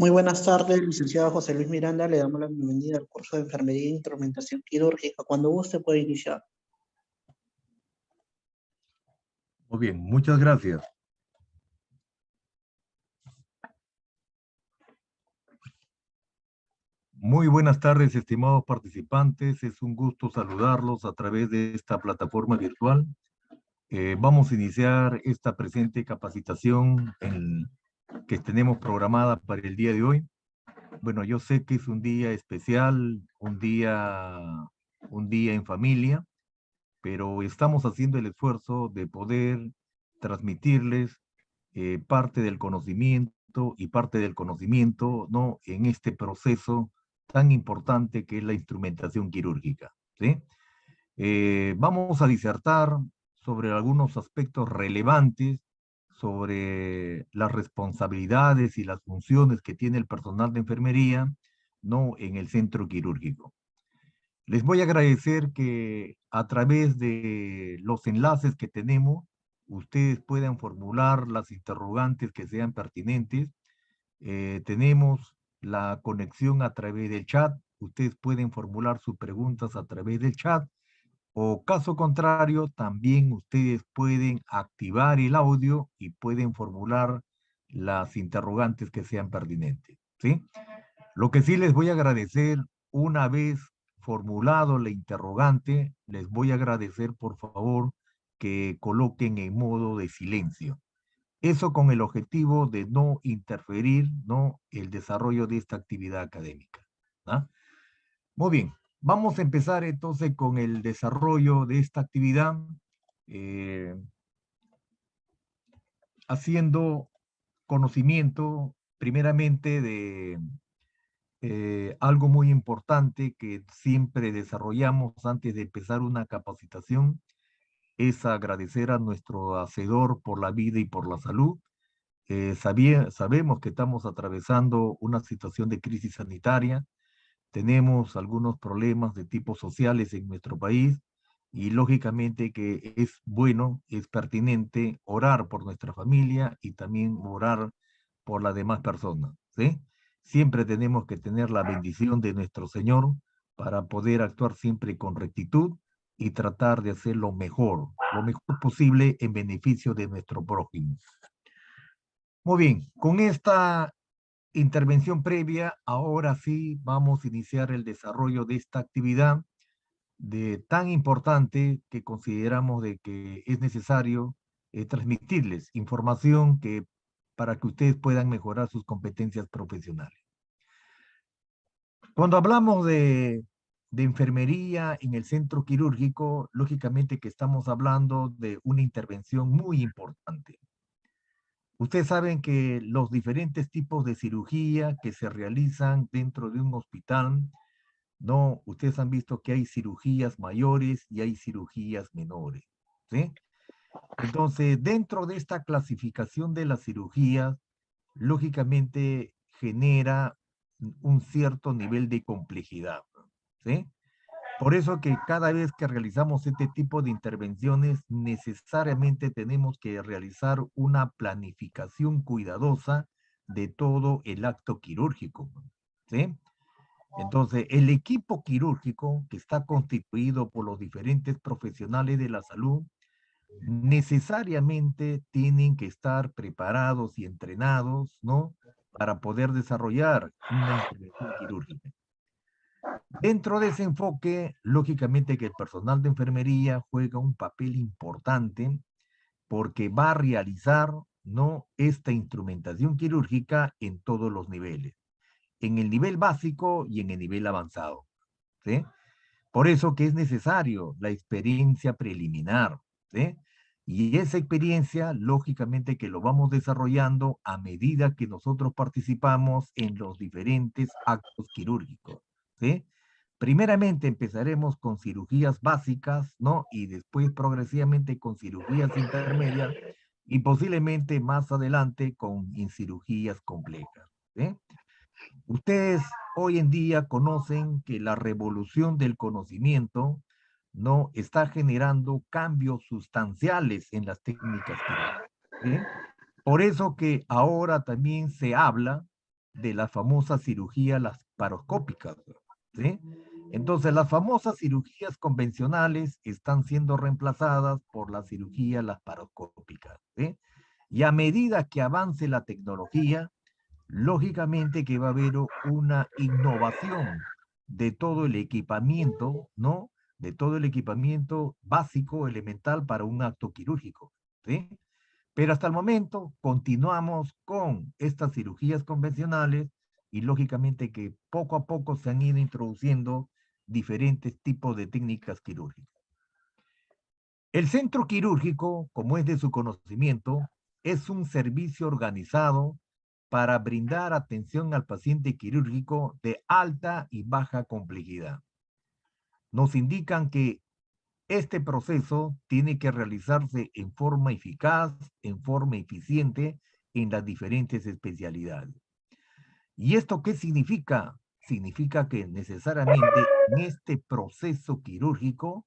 Muy buenas tardes, licenciado José Luis Miranda. Le damos la bienvenida al curso de Enfermería e Instrumentación Quirúrgica. Cuando guste puede iniciar. Muy bien, muchas gracias. Muy buenas tardes, estimados participantes. Es un gusto saludarlos a través de esta plataforma virtual. Vamos a iniciar esta presente capacitación que tenemos programada para el día de hoy. Bueno, yo sé que es un día especial, un día en familia, pero estamos haciendo el esfuerzo de poder transmitirles parte del conocimiento y parte del conocimiento, ¿no? En este proceso tan importante que es la instrumentación quirúrgica, ¿sí? Vamos a disertar sobre algunos aspectos relevantes sobre las responsabilidades y las funciones que tiene el personal de enfermería, ¿no? En el centro quirúrgico. Les voy a agradecer que a través de los enlaces que tenemos, ustedes puedan formular las interrogantes que sean pertinentes. Tenemos la conexión a través del chat. Ustedes pueden formular sus preguntas a través del chat. O caso contrario, también ustedes pueden activar el audio y pueden formular las interrogantes que sean pertinentes, ¿sí? Lo que sí les voy a agradecer, una vez formulado la interrogante, les voy a agradecer por favor que coloquen en modo de silencio. Eso con el objetivo de no interferir, ¿no? El desarrollo de esta actividad académica, ¿no? Muy bien, vamos a empezar entonces con el desarrollo de esta actividad, eh, haciendo conocimiento primeramente de algo muy importante que siempre desarrollamos antes de empezar una capacitación es agradecer a nuestro Hacedor por la vida y por la salud. Sabemos que estamos atravesando una situación de crisis sanitaria, tenemos algunos problemas de tipo sociales en nuestro país y lógicamente que es bueno, es pertinente orar por nuestra familia y también orar por las demás personas, ¿sí? Siempre tenemos que tener la bendición de nuestro Señor para poder actuar siempre con rectitud y tratar de hacer lo mejor posible en beneficio de nuestro prójimo. Muy bien, con esta intervención previa, ahora sí vamos a iniciar el desarrollo de esta actividad tan importante que consideramos de que es necesario transmitirles información para que ustedes puedan mejorar sus competencias profesionales. Cuando hablamos de enfermería en el centro quirúrgico, lógicamente que estamos hablando de una intervención muy importante. Ustedes saben que los diferentes tipos de cirugía que se realizan dentro de un hospital, no, ustedes han visto que hay cirugías mayores y hay cirugías menores, ¿sí? Entonces, dentro de esta clasificación de las cirugías, lógicamente genera un cierto nivel de complejidad, ¿sí? Por eso que cada vez que realizamos este tipo de intervenciones, necesariamente tenemos que realizar una planificación cuidadosa de todo el acto quirúrgico, ¿sí? Entonces, el equipo quirúrgico, que está constituido por los diferentes profesionales de la salud, necesariamente tienen que estar preparados y entrenados, ¿no? Para poder desarrollar una intervención quirúrgica. Dentro de ese enfoque, lógicamente que el personal de enfermería juega un papel importante porque va a realizar, ¿no? Esta instrumentación quirúrgica en todos los niveles, en el nivel básico y en el nivel avanzado, ¿sí? Por eso que es necesario la experiencia preliminar, ¿sí? Y esa experiencia, lógicamente que lo vamos desarrollando a medida que nosotros participamos en los diferentes actos quirúrgicos, ¿sí? Primeramente empezaremos con cirugías básicas, ¿no? Y después progresivamente con cirugías intermedias y posiblemente más adelante con cirugías complejas, ¿sí? Ustedes hoy en día conocen que la revolución del conocimiento no está generando cambios sustanciales en las técnicas quirúrgicas, ¿sí? Por eso que ahora también se habla de la famosa cirugía laparoscópica, ¿sí? Entonces, las famosas cirugías convencionales están siendo reemplazadas por la cirugía laparoscópica, ¿sí? Y a medida que avance la tecnología, lógicamente que va a haber una innovación de todo el equipamiento, ¿no? De todo el equipamiento básico, elemental para un acto quirúrgico, ¿sí? Pero hasta el momento continuamos con estas cirugías convencionales y lógicamente que poco a poco se han ido introduciendo diferentes tipos de técnicas quirúrgicas. El centro quirúrgico, como es de su conocimiento, es un servicio organizado para brindar atención al paciente quirúrgico de alta y baja complejidad. Nos indican que este proceso tiene que realizarse en forma eficaz, en forma eficiente, en las diferentes especialidades. ¿Y esto qué significa? Significa que necesariamente en este proceso quirúrgico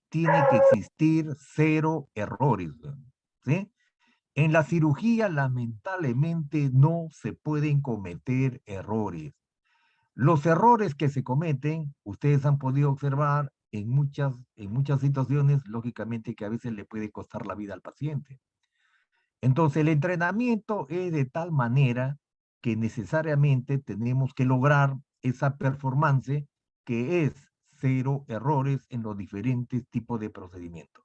tiene que existir cero errores, ¿sí? En la cirugía, lamentablemente, no se pueden cometer errores. Los errores que se cometen, ustedes han podido observar en muchas situaciones, lógicamente que a veces le puede costar la vida al paciente. Entonces, el entrenamiento es de tal manera que necesariamente tenemos que lograr esa performance que es cero errores en los diferentes tipos de procedimientos.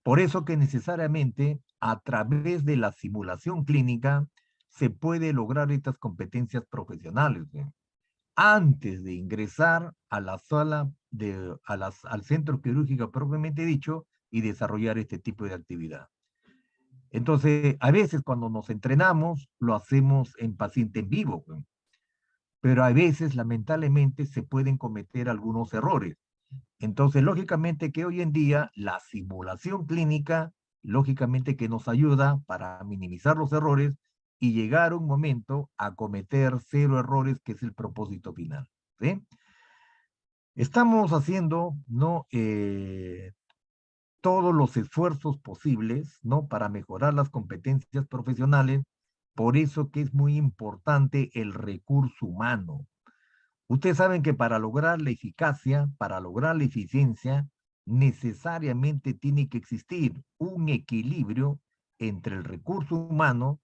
Por eso que necesariamente a través de la simulación clínica se puede lograr estas competencias profesionales, ¿sí? Antes de ingresar a la sala, al centro quirúrgico propiamente dicho y desarrollar este tipo de actividad. Entonces, a veces cuando nos entrenamos, lo hacemos en paciente en vivo, ¿sí? Pero a veces, lamentablemente, se pueden cometer algunos errores. Entonces, lógicamente que hoy en día la simulación clínica, lógicamente que nos ayuda para minimizar los errores y llegar a un momento a cometer cero errores, que es el propósito final, ¿sí? Estamos haciendo, ¿no? Todos los esfuerzos posibles, ¿no? Para mejorar las competencias profesionales. Por eso que es muy importante el recurso humano. Ustedes saben que para lograr la eficacia, para lograr la eficiencia, necesariamente tiene que existir un equilibrio entre el recurso humano,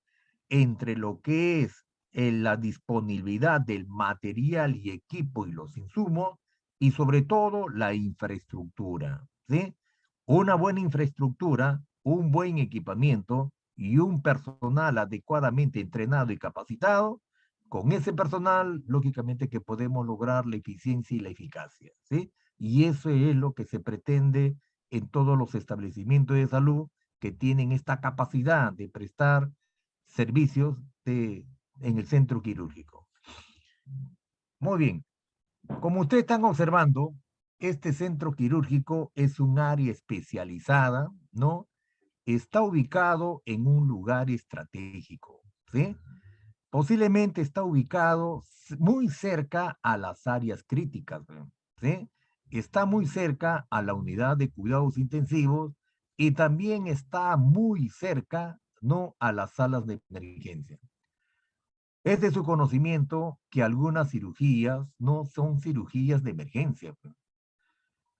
entre lo que es la disponibilidad del material y equipo y los insumos, y sobre todo la infraestructura, ¿sí? Una buena infraestructura, un buen equipamiento y un personal adecuadamente entrenado y capacitado. Con ese personal, lógicamente que podemos lograr la eficiencia y la eficacia, ¿sí? Y eso es lo que se pretende en todos los establecimientos de salud que tienen esta capacidad de prestar servicios en el centro quirúrgico. Muy bien. Como ustedes están observando, este centro quirúrgico es un área especializada, ¿no? Está ubicado en un lugar estratégico, ¿sí? Posiblemente está ubicado muy cerca a las áreas críticas, ¿sí? Está muy cerca a la unidad de cuidados intensivos y también está muy cerca, ¿no? A las salas de emergencia. Es de su conocimiento que algunas cirugías no son cirugías de emergencia.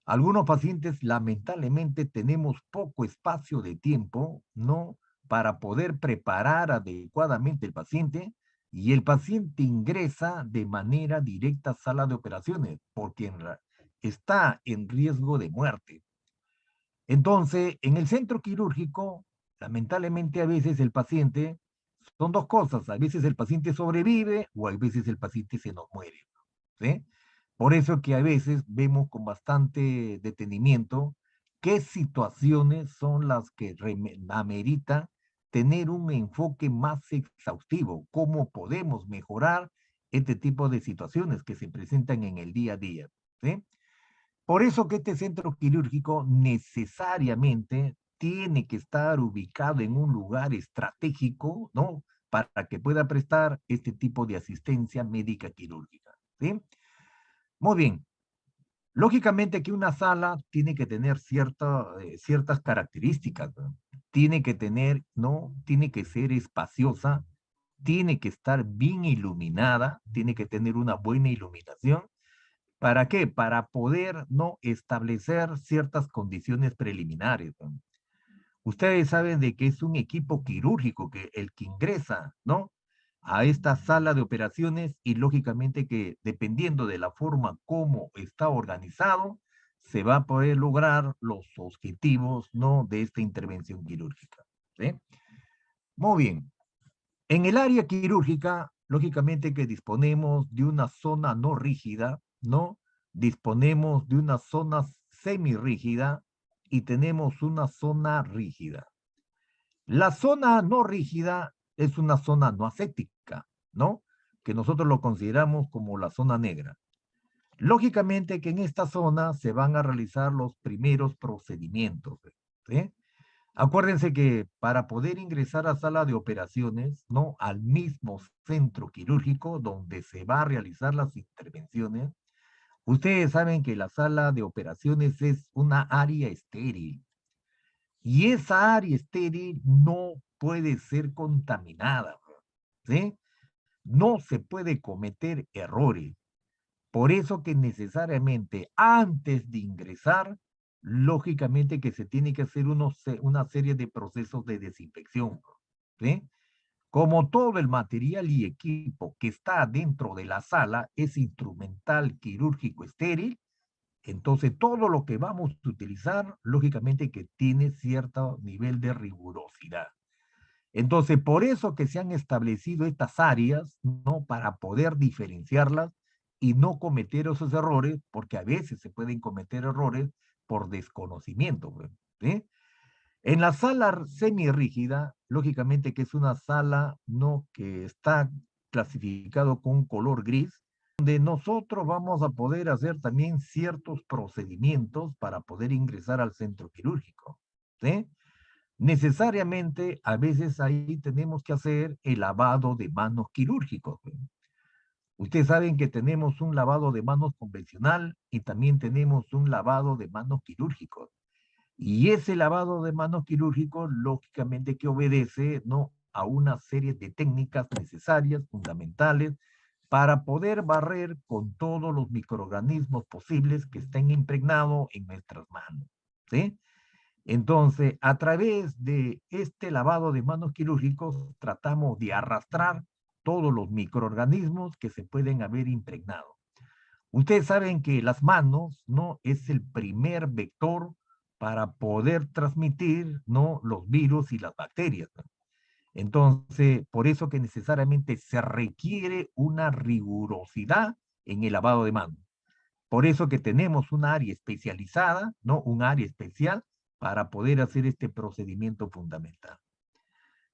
Algunos pacientes, lamentablemente, tenemos poco espacio de tiempo, ¿no? Para poder preparar adecuadamente el paciente y el paciente ingresa de manera directa a sala de operaciones porque está en riesgo de muerte. Entonces, en el centro quirúrgico, lamentablemente a veces el paciente, son dos cosas, a veces el paciente sobrevive o a veces el paciente se nos muere, ¿sí? Por eso que a veces vemos con bastante detenimiento qué situaciones son las que amerita tener un enfoque más exhaustivo, cómo podemos mejorar este tipo de situaciones que se presentan en el día a día, ¿sí? Por eso que este centro quirúrgico necesariamente tiene que estar ubicado en un lugar estratégico, ¿no? Para que pueda prestar este tipo de asistencia médica quirúrgica, ¿sí? Muy bien. Lógicamente que una sala tiene que tener ciertas características, ¿no? Tiene que tener, ¿no? Tiene que ser espaciosa, tiene que estar bien iluminada, tiene que tener una buena iluminación. ¿Para qué? Para poder no establecer ciertas condiciones preliminares, ¿no? Ustedes saben de que es un equipo quirúrgico que el que ingresa, ¿no? A esta sala de operaciones y lógicamente que dependiendo de la forma como está organizado, se va a poder lograr los objetivos, ¿no? De esta intervención quirúrgica, ¿sí? Muy bien. En el área quirúrgica, lógicamente que disponemos de una zona no rígida, ¿no? Disponemos de una zona semirrígida y tenemos una zona rígida. La zona no rígida es una zona no aséptica, ¿no? Que nosotros lo consideramos como la zona negra. Lógicamente que en esta zona se van a realizar los primeros procedimientos, ¿sí? Acuérdense que para poder ingresar a sala de operaciones, ¿no? Al mismo centro quirúrgico donde se va a realizar las intervenciones, ustedes saben que la sala de operaciones es una área estéril. Y esa área estéril no puede ser contaminada, ¿sí? No se puede cometer errores. Por eso que necesariamente antes de ingresar, lógicamente que se tiene que hacer una serie de procesos de desinfección, ¿sí? Como todo el material y equipo que está dentro de la sala es instrumental quirúrgico estéril, entonces todo lo que vamos a utilizar, lógicamente que tiene cierto nivel de rigurosidad. Entonces, por eso que se han establecido estas áreas, ¿no? Para poder diferenciarlas y no cometer esos errores, porque a veces se pueden cometer errores por desconocimiento, ¿sí? En la sala semirrígida, lógicamente que es una sala, ¿no? Que está clasificado con color gris, donde nosotros vamos a poder hacer también ciertos procedimientos para poder ingresar al centro quirúrgico, ¿sí? Necesariamente, a veces ahí tenemos que hacer el lavado de manos quirúrgicos. Ustedes saben que tenemos un lavado de manos convencional y también tenemos un lavado de manos quirúrgicos. Y ese lavado de manos quirúrgicos, lógicamente que obedece, ¿no? A una serie de técnicas necesarias, fundamentales, para poder barrer con todos los microorganismos posibles que estén impregnados en nuestras manos, ¿sí? Entonces, a través de este lavado de manos quirúrgicos, tratamos de arrastrar todos los microorganismos que se pueden haber impregnado. Ustedes saben que las manos, ¿no? Es el primer vector para poder transmitir, ¿no? Los virus y las bacterias, ¿no? Entonces, por eso que necesariamente se requiere una rigurosidad en el lavado de manos. Por eso que tenemos un área especializada, ¿no? Un área especial para poder hacer este procedimiento fundamental.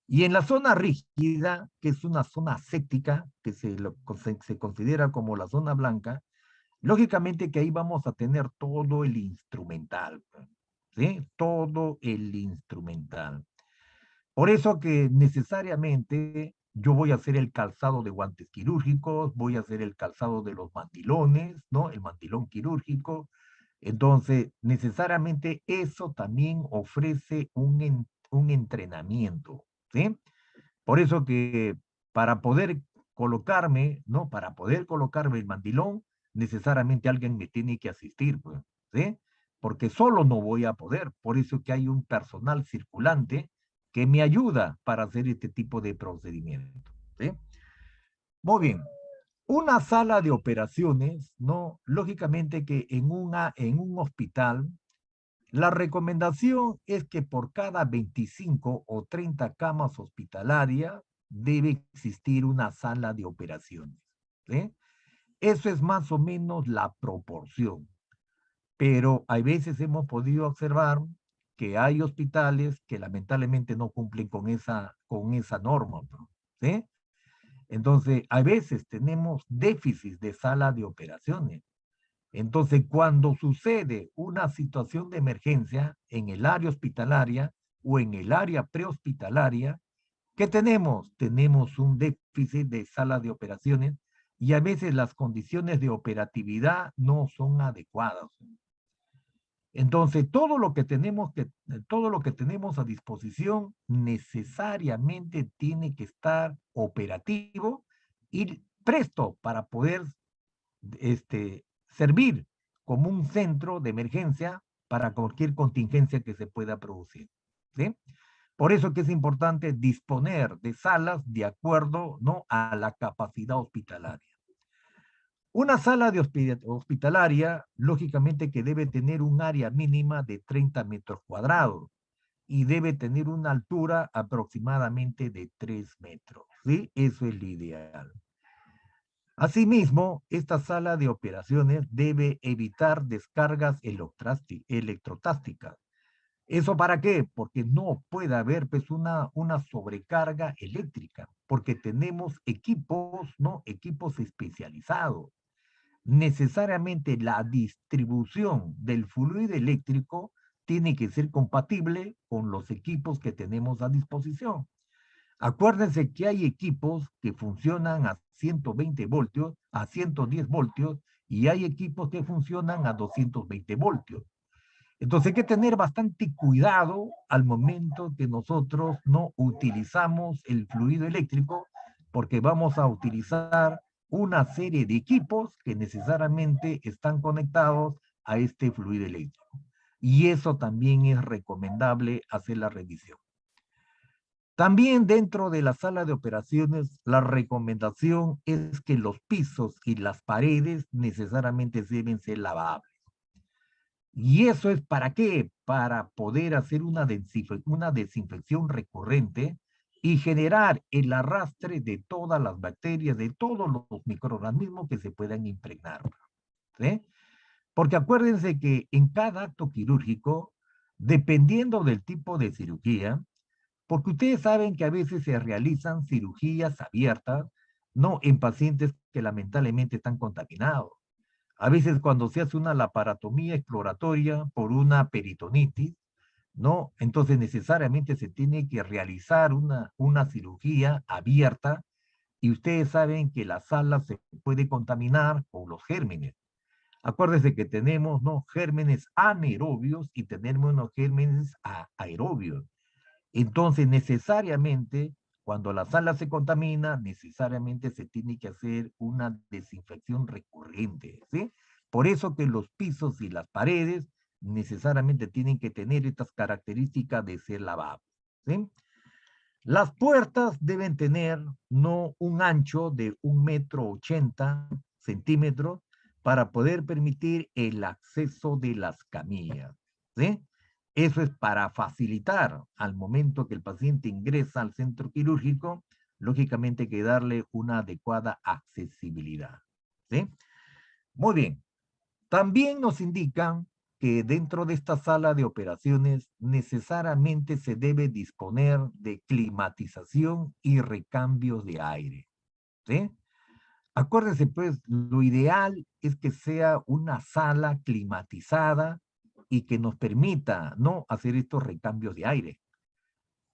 Y en la zona rígida, que es una zona aséptica, que se considera como la zona blanca, lógicamente que ahí vamos a tener todo el instrumental, ¿sí? Todo el instrumental. Por eso que necesariamente yo voy a hacer el calzado de guantes quirúrgicos, voy a hacer el calzado de los mandilones, ¿no? El mandilón quirúrgico. Entonces, necesariamente eso también ofrece un entrenamiento, ¿sí? Por eso que para poder colocarme, ¿no? Para poder colocarme el mandilón, necesariamente alguien me tiene que asistir, pues, ¿sí? Porque solo no voy a poder. Por eso que hay un personal circulante que me ayuda para hacer este tipo de procedimiento, ¿sí? Muy bien. Una sala de operaciones, ¿no? Lógicamente que en un hospital, la recomendación es que por cada 25 o 30 camas hospitalarias debe existir una sala de operaciones, ¿sí? Eso es más o menos la proporción, pero hay veces hemos podido observar que hay hospitales que lamentablemente no cumplen con esa norma, ¿sí? Entonces, a veces tenemos déficit de sala de operaciones. Entonces, cuando sucede una situación de emergencia en el área hospitalaria o en el área prehospitalaria, ¿qué tenemos? Tenemos un déficit de sala de operaciones y a veces las condiciones de operatividad no son adecuadas. Entonces, todo lo que tenemos a disposición necesariamente tiene que estar operativo y presto para poder servir como un centro de emergencia para cualquier contingencia que se pueda producir, ¿sí? Por eso que es importante disponer de salas de acuerdo, ¿no?, a la capacidad hospitalaria. Una sala de hospitalaria, lógicamente que debe tener un área mínima de 30 metros cuadrados y debe tener una altura aproximadamente de 3 metros, ¿sí? Eso es lo ideal. Asimismo, esta sala de operaciones debe evitar descargas electrotásticas. ¿Eso para qué? Porque no puede haber pues, una sobrecarga eléctrica, porque tenemos equipos, ¿no? Equipos especializados. Necesariamente la distribución del fluido eléctrico tiene que ser compatible con los equipos que tenemos a disposición. Acuérdense que hay equipos que funcionan a 120 voltios, a 110 voltios, y hay equipos que funcionan a 220 voltios. Entonces hay que tener bastante cuidado al momento que nosotros no utilizamos el fluido eléctrico, porque vamos a utilizar una serie de equipos que necesariamente están conectados a este fluido eléctrico. Y eso también es recomendable hacer la revisión. También dentro de la sala de operaciones, la recomendación es que los pisos y las paredes necesariamente deben ser lavables. ¿Y eso es para qué? Para poder hacer una desinfección recurrente y generar el arrastre de todas las bacterias, de todos los microorganismos que se puedan impregnar, ¿sí? Porque acuérdense que en cada acto quirúrgico, dependiendo del tipo de cirugía, porque ustedes saben que a veces se realizan cirugías abiertas, no en pacientes que lamentablemente están contaminados. A veces cuando se hace una laparotomía exploratoria por una peritonitis, ¿no? Entonces necesariamente se tiene que realizar una cirugía abierta y ustedes saben que la sala se puede contaminar con los gérmenes. Acuérdense que tenemos, ¿no?, gérmenes anaerobios y tenemos unos gérmenes aerobios. Entonces, necesariamente, cuando la sala se contamina, necesariamente se tiene que hacer una desinfección recurrente, ¿sí? Por eso que los pisos y las paredes necesariamente tienen que tener estas características de ser lavables, ¿sí? Las puertas deben tener no un ancho de 1,80 m para poder permitir el acceso de las camillas, ¿sí? Eso es para facilitar al momento que el paciente ingresa al centro quirúrgico, lógicamente hay que darle una adecuada accesibilidad, ¿sí? Muy bien. También nos indican que dentro de esta sala de operaciones necesariamente se debe disponer de climatización y recambios de aire, ¿sí? Acuérdense, pues, lo ideal es que sea una sala climatizada y que nos permita, ¿no?, hacer estos recambios de aire.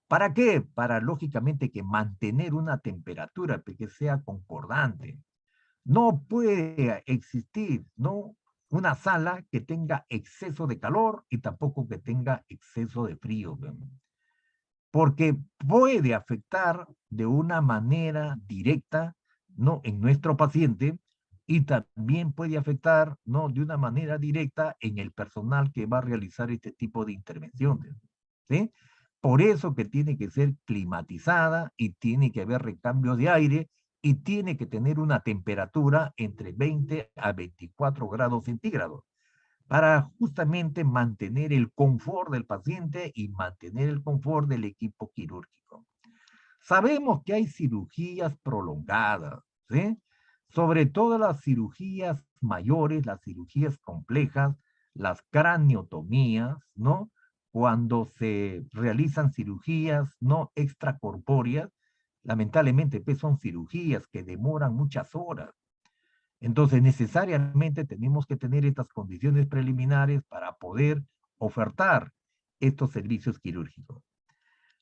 ¿Para qué? Para, lógicamente, que mantener una temperatura que sea concordante. No puede existir, ¿no?, una sala que tenga exceso de calor y tampoco que tenga exceso de frío, porque puede afectar de una manera directa, ¿no?, en nuestro paciente y también puede afectar, ¿no?, de una manera directa en el personal que va a realizar este tipo de intervenciones, ¿sí? Por eso que tiene que ser climatizada y tiene que haber recambio de aire y tiene que tener una temperatura entre 20 a 24 grados centígrados para justamente mantener el confort del paciente y mantener el confort del equipo quirúrgico. Sabemos que hay cirugías prolongadas, ¿sí? Sobre todo las cirugías mayores, las cirugías complejas, las craniotomías, ¿no? Cuando se realizan cirugías no extracorpóreas, lamentablemente pues son cirugías que demoran muchas horas. Entonces, necesariamente tenemos que tener estas condiciones preliminares para poder ofertar estos servicios quirúrgicos.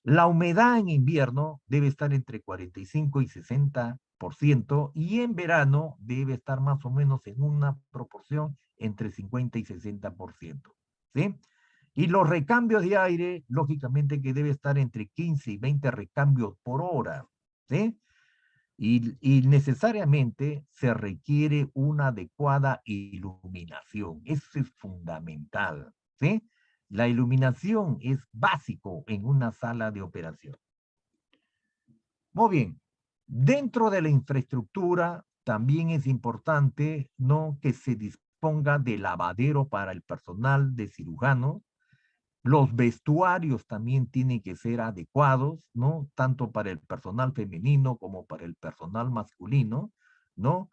La humedad en invierno debe estar entre 45 y 60% y en verano debe estar más o menos en una proporción entre 50 y 60%. ¿sí? Y los recambios de aire, lógicamente que debe estar entre 15 y 20 recambios por hora, ¿sí? Y necesariamente se requiere una adecuada iluminación. Eso es fundamental, ¿sí? La iluminación es básico en una sala de operación. Muy bien. Dentro de la infraestructura también es importante, ¿no?, que se disponga de lavadero para el personal de cirujano. Los vestuarios también tienen que ser adecuados, ¿no? Tanto para el personal femenino como para el personal masculino, ¿no?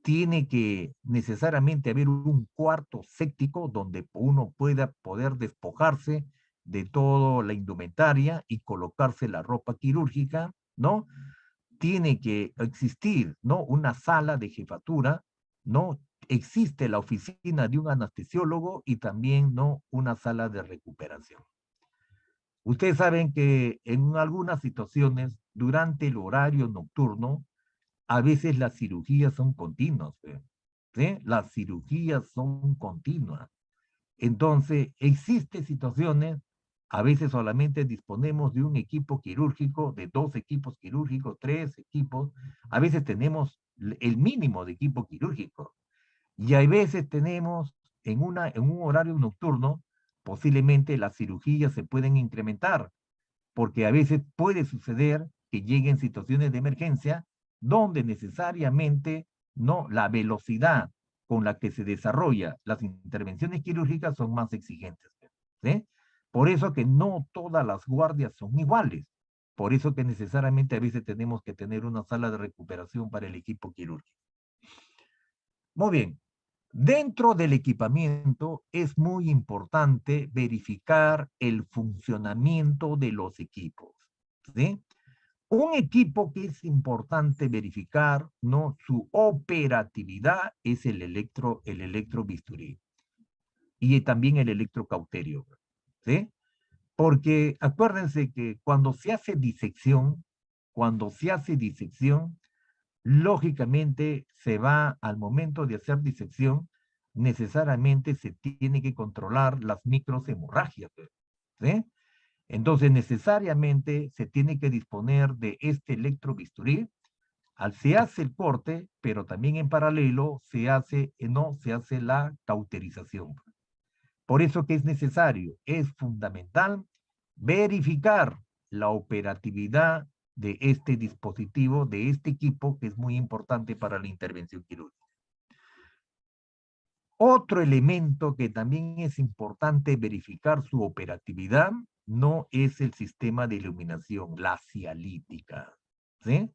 Tiene que necesariamente haber un cuarto séptico donde uno pueda poder despojarse de toda la indumentaria y colocarse la ropa quirúrgica, ¿no? Tiene que existir, ¿no?, una sala de jefatura, ¿no? Existe la oficina de un anestesiólogo y también, ¿no?, una sala de recuperación. Ustedes saben que en algunas situaciones, durante el horario nocturno, a veces las cirugías son continuas, ¿sí? Las cirugías son continuas. Entonces, existen situaciones, a veces solamente disponemos de un equipo quirúrgico, de 2 equipos quirúrgicos, 3 equipos, a veces tenemos el mínimo de equipo quirúrgico. Y hay veces tenemos en un horario nocturno, posiblemente las cirugías se pueden incrementar, porque a veces puede suceder que lleguen situaciones de emergencia donde necesariamente no la velocidad con la que se desarrolla las intervenciones quirúrgicas son más exigentes, ¿sí? Por eso que no todas las guardias son iguales. Por eso que necesariamente a veces tenemos que tener una sala de recuperación para el equipo quirúrgico. Muy bien. Dentro del equipamiento es muy importante verificar el funcionamiento de los equipos, ¿sí? Un equipo que es importante verificar, ¿no?, su operatividad es el electrobisturí y también el electrocauterio, ¿sí? Porque acuérdense que cuando se hace disección, lógicamente se va al momento de hacer disección, necesariamente se tiene que controlar las microhemorragias, ¿sí? Entonces, necesariamente se tiene que disponer de este electrobisturí. Se hace el corte, pero también en paralelo se hace la cauterización. Por eso que es necesario, es fundamental verificar la operatividad de este dispositivo, de este equipo, que es muy importante para la intervención quirúrgica. Otro elemento que también es importante verificar su operatividad no es el sistema de iluminación, la cialítica, ¿sí?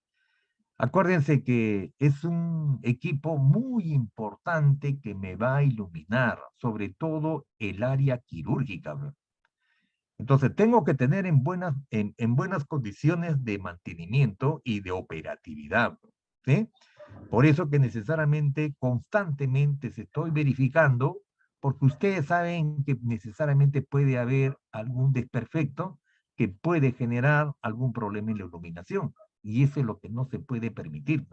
Acuérdense que es un equipo muy importante que me va a iluminar, sobre todo el área quirúrgica. Entonces, tengo que tener en buenas condiciones de mantenimiento y de operatividad, ¿sí? Por eso que necesariamente, constantemente se estoy verificando, porque ustedes saben que necesariamente puede haber algún desperfecto que puede generar algún problema en la iluminación. Y eso es lo que no se puede permitir,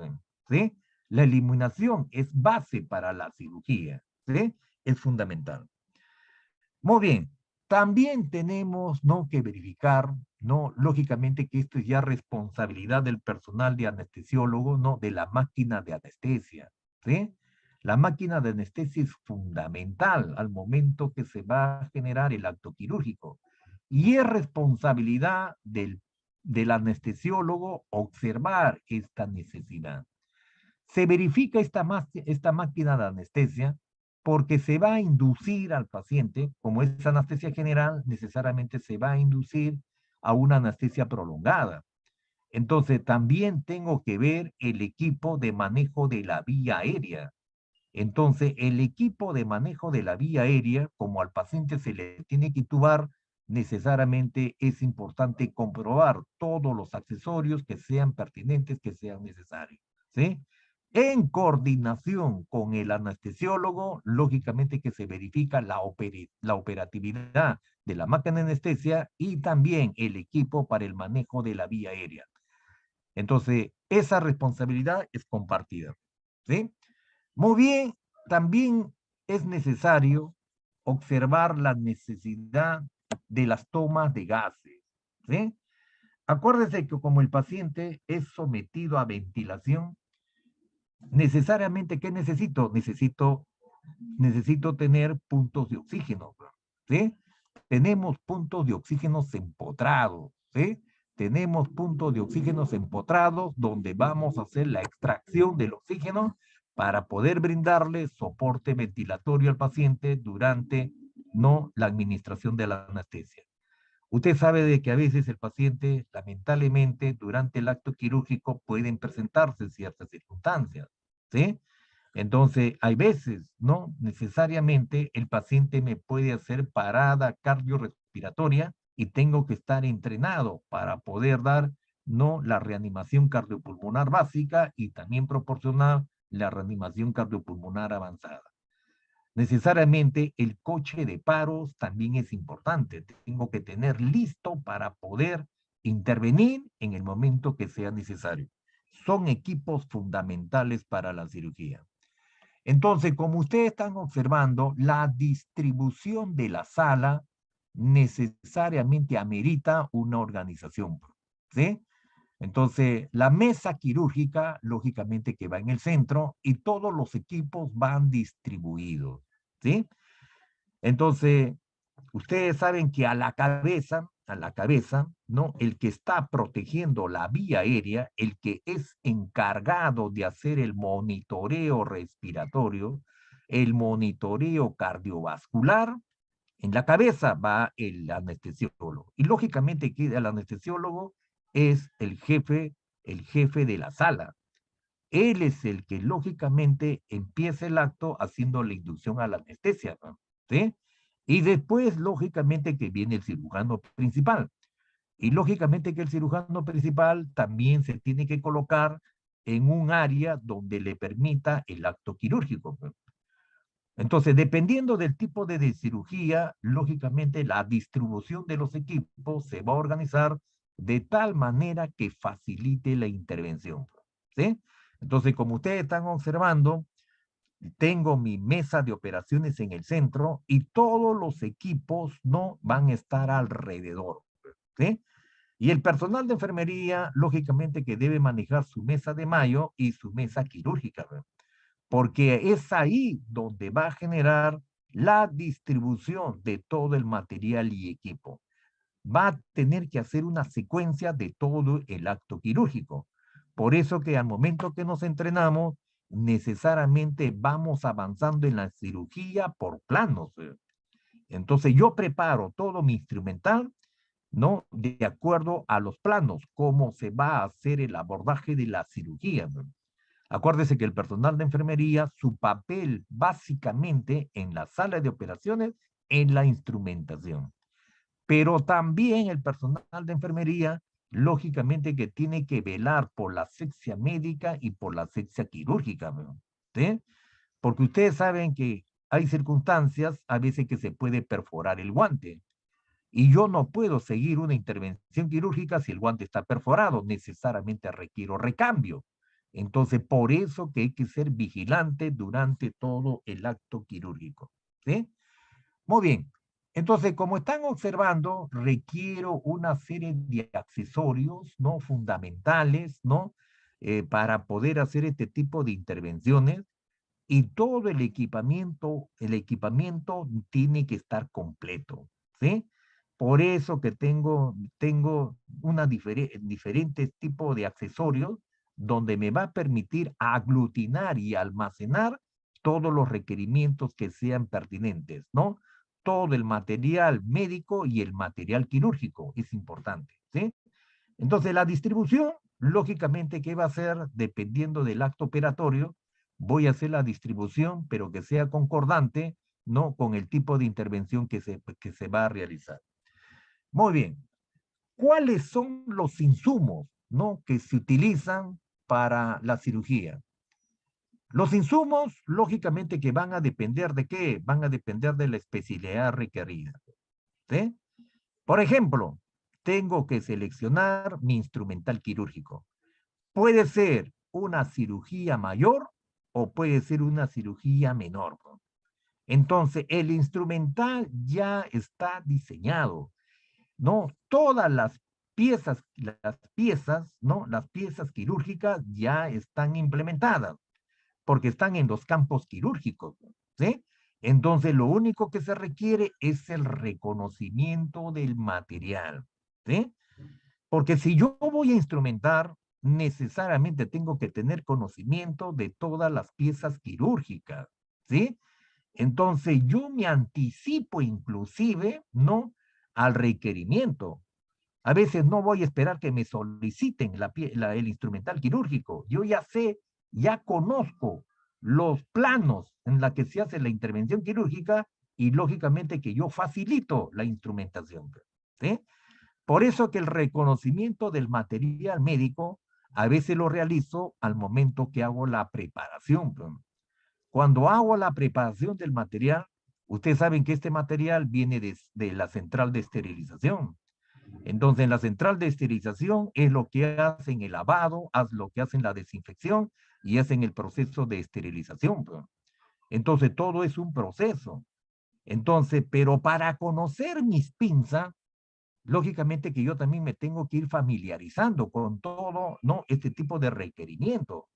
¿sí? La iluminación es base para la cirugía, ¿sí? Es fundamental. Muy bien. También tenemos, ¿no?, que verificar, ¿no?, lógicamente que esto es ya responsabilidad del personal de anestesiólogo, ¿no?, de la máquina de anestesia, ¿sí? La máquina de anestesia es fundamental al momento que se va a generar el acto quirúrgico y es responsabilidad del anestesiólogo observar esta necesidad. Se verifica esta máquina de anestesia porque se va a inducir al paciente, como es anestesia general, necesariamente se va a inducir a una anestesia prolongada. Entonces, también tengo que ver el equipo de manejo de la vía aérea. Entonces, el equipo de manejo de la vía aérea, como al paciente se le tiene que intubar, necesariamente es importante comprobar todos los accesorios que sean pertinentes, que sean necesarios, ¿sí? En coordinación con el anestesiólogo, lógicamente que se verifica la operatividad de la máquina de anestesia y también el equipo para el manejo de la vía aérea. Entonces, esa responsabilidad es compartida, ¿sí? Muy bien, también es necesario observar la necesidad de las tomas de gases, ¿sí? Acuérdese que como el paciente es sometido a ventilación, necesariamente, ¿qué necesito? Necesito tener puntos de oxígeno, ¿sí? Tenemos puntos de oxígeno empotrados, ¿sí? Tenemos puntos de oxígeno empotrados donde vamos a hacer la extracción del oxígeno para poder brindarle soporte ventilatorio al paciente durante la administración de la anestesia. Usted sabe de que a veces el paciente, lamentablemente, durante el acto quirúrgico pueden presentarse ciertas circunstancias, ¿sí? Entonces, hay veces, ¿no? Necesariamente el paciente me puede hacer parada cardiorrespiratoria y tengo que estar entrenado para poder dar, ¿no? La reanimación cardiopulmonar básica y también proporcionar la reanimación cardiopulmonar avanzada. Necesariamente el coche de paros también es importante. Tengo que tener listo para poder intervenir en el momento que sea necesario. Son equipos fundamentales para la cirugía. Entonces, como ustedes están observando, la distribución de la sala necesariamente amerita una organización, ¿sí? Entonces, la mesa quirúrgica, lógicamente que va en el centro y todos los equipos van distribuidos, ¿sí? Entonces, ustedes saben que a la cabeza, ¿no? El que está protegiendo la vía aérea, el que es encargado de hacer el monitoreo respiratorio, el monitoreo cardiovascular, en la cabeza va el anestesiólogo. Y lógicamente que el anestesiólogo es el jefe de la sala. Él es el que lógicamente empieza el acto haciendo la inducción a la anestesia, ¿no? ¿Sí? Y después, lógicamente, que viene el cirujano principal. Y lógicamente que el cirujano principal también se tiene que colocar en un área donde le permita el acto quirúrgico, ¿no? Entonces, dependiendo del tipo de cirugía, lógicamente la distribución de los equipos se va a organizar de tal manera que facilite la intervención, ¿sí? Entonces, como ustedes están observando, tengo mi mesa de operaciones en el centro y todos los equipos no van a estar alrededor, ¿sí? Y el personal de enfermería, lógicamente que debe manejar su mesa de mayo y su mesa quirúrgica, ¿verdad? Porque es ahí donde va a generar la distribución de todo el material y equipo. Va a tener que hacer una secuencia de todo el acto quirúrgico. Por eso que al momento que nos entrenamos, necesariamente vamos avanzando en la cirugía por planos. Entonces yo preparo todo mi instrumental, ¿no? De acuerdo a los planos, cómo se va a hacer el abordaje de la cirugía, ¿no? Acuérdese que el personal de enfermería, su papel básicamente en la sala de operaciones es la instrumentación. Pero también el personal de enfermería, lógicamente que tiene que velar por la asepsia médica y por la asepsia quirúrgica, ¿no? ¿Sí? Porque ustedes saben que hay circunstancias a veces que se puede perforar el guante. Y yo no puedo seguir una intervención quirúrgica si el guante está perforado, necesariamente requiero recambio. Entonces, por eso que hay que ser vigilante durante todo el acto quirúrgico, ¿sí? Muy bien. Entonces, como están observando, requiero una serie de accesorios, ¿no? Fundamentales, ¿no? Para poder hacer este tipo de intervenciones y todo el equipamiento tiene que estar completo, ¿sí? Por eso que tengo diferentes tipos de accesorios donde me va a permitir aglutinar y almacenar todos los requerimientos que sean pertinentes, ¿no? Todo el material médico y el material quirúrgico es importante, ¿sí? Entonces, la distribución, lógicamente, ¿qué va a ser? Dependiendo del acto operatorio, voy a hacer la distribución, pero que sea concordante, ¿no? Con el tipo de intervención que se va a realizar. Muy bien. ¿Cuáles son los insumos, ¿no? Que se utilizan para la cirugía? Los insumos, lógicamente, que van a depender de qué? Van a depender de la especialidad requerida, ¿sí? Por ejemplo, tengo que seleccionar mi instrumental quirúrgico. Puede ser una cirugía mayor o puede ser una cirugía menor. Entonces, el instrumental ya está diseñado, ¿no? Todas las piezas, ¿no? Las piezas quirúrgicas ya están implementadas, porque están en los campos quirúrgicos, ¿sí? Entonces, lo único que se requiere es el reconocimiento del material, ¿sí? Porque si yo voy a instrumentar, necesariamente tengo que tener conocimiento de todas las piezas quirúrgicas, ¿sí? Entonces, yo me anticipo inclusive, ¿no? Al requerimiento. A veces no voy a esperar que me soliciten el instrumental quirúrgico. Yo ya sé, ya conozco los planos en la que se hace la intervención quirúrgica y lógicamente que yo facilito la instrumentación, ¿sí? Por eso que el reconocimiento del material médico a veces lo realizo al momento que hago la preparación. Cuando hago la preparación del material, ustedes saben que este material viene de la central de esterilización. Entonces, en la central de esterilización es lo que hacen el lavado, es lo que hacen la desinfección y hacen el proceso de esterilización. Entonces, todo es un proceso. Entonces, pero para conocer mis pinzas, lógicamente que yo también me tengo que ir familiarizando con todo, ¿no? Este tipo de requerimiento.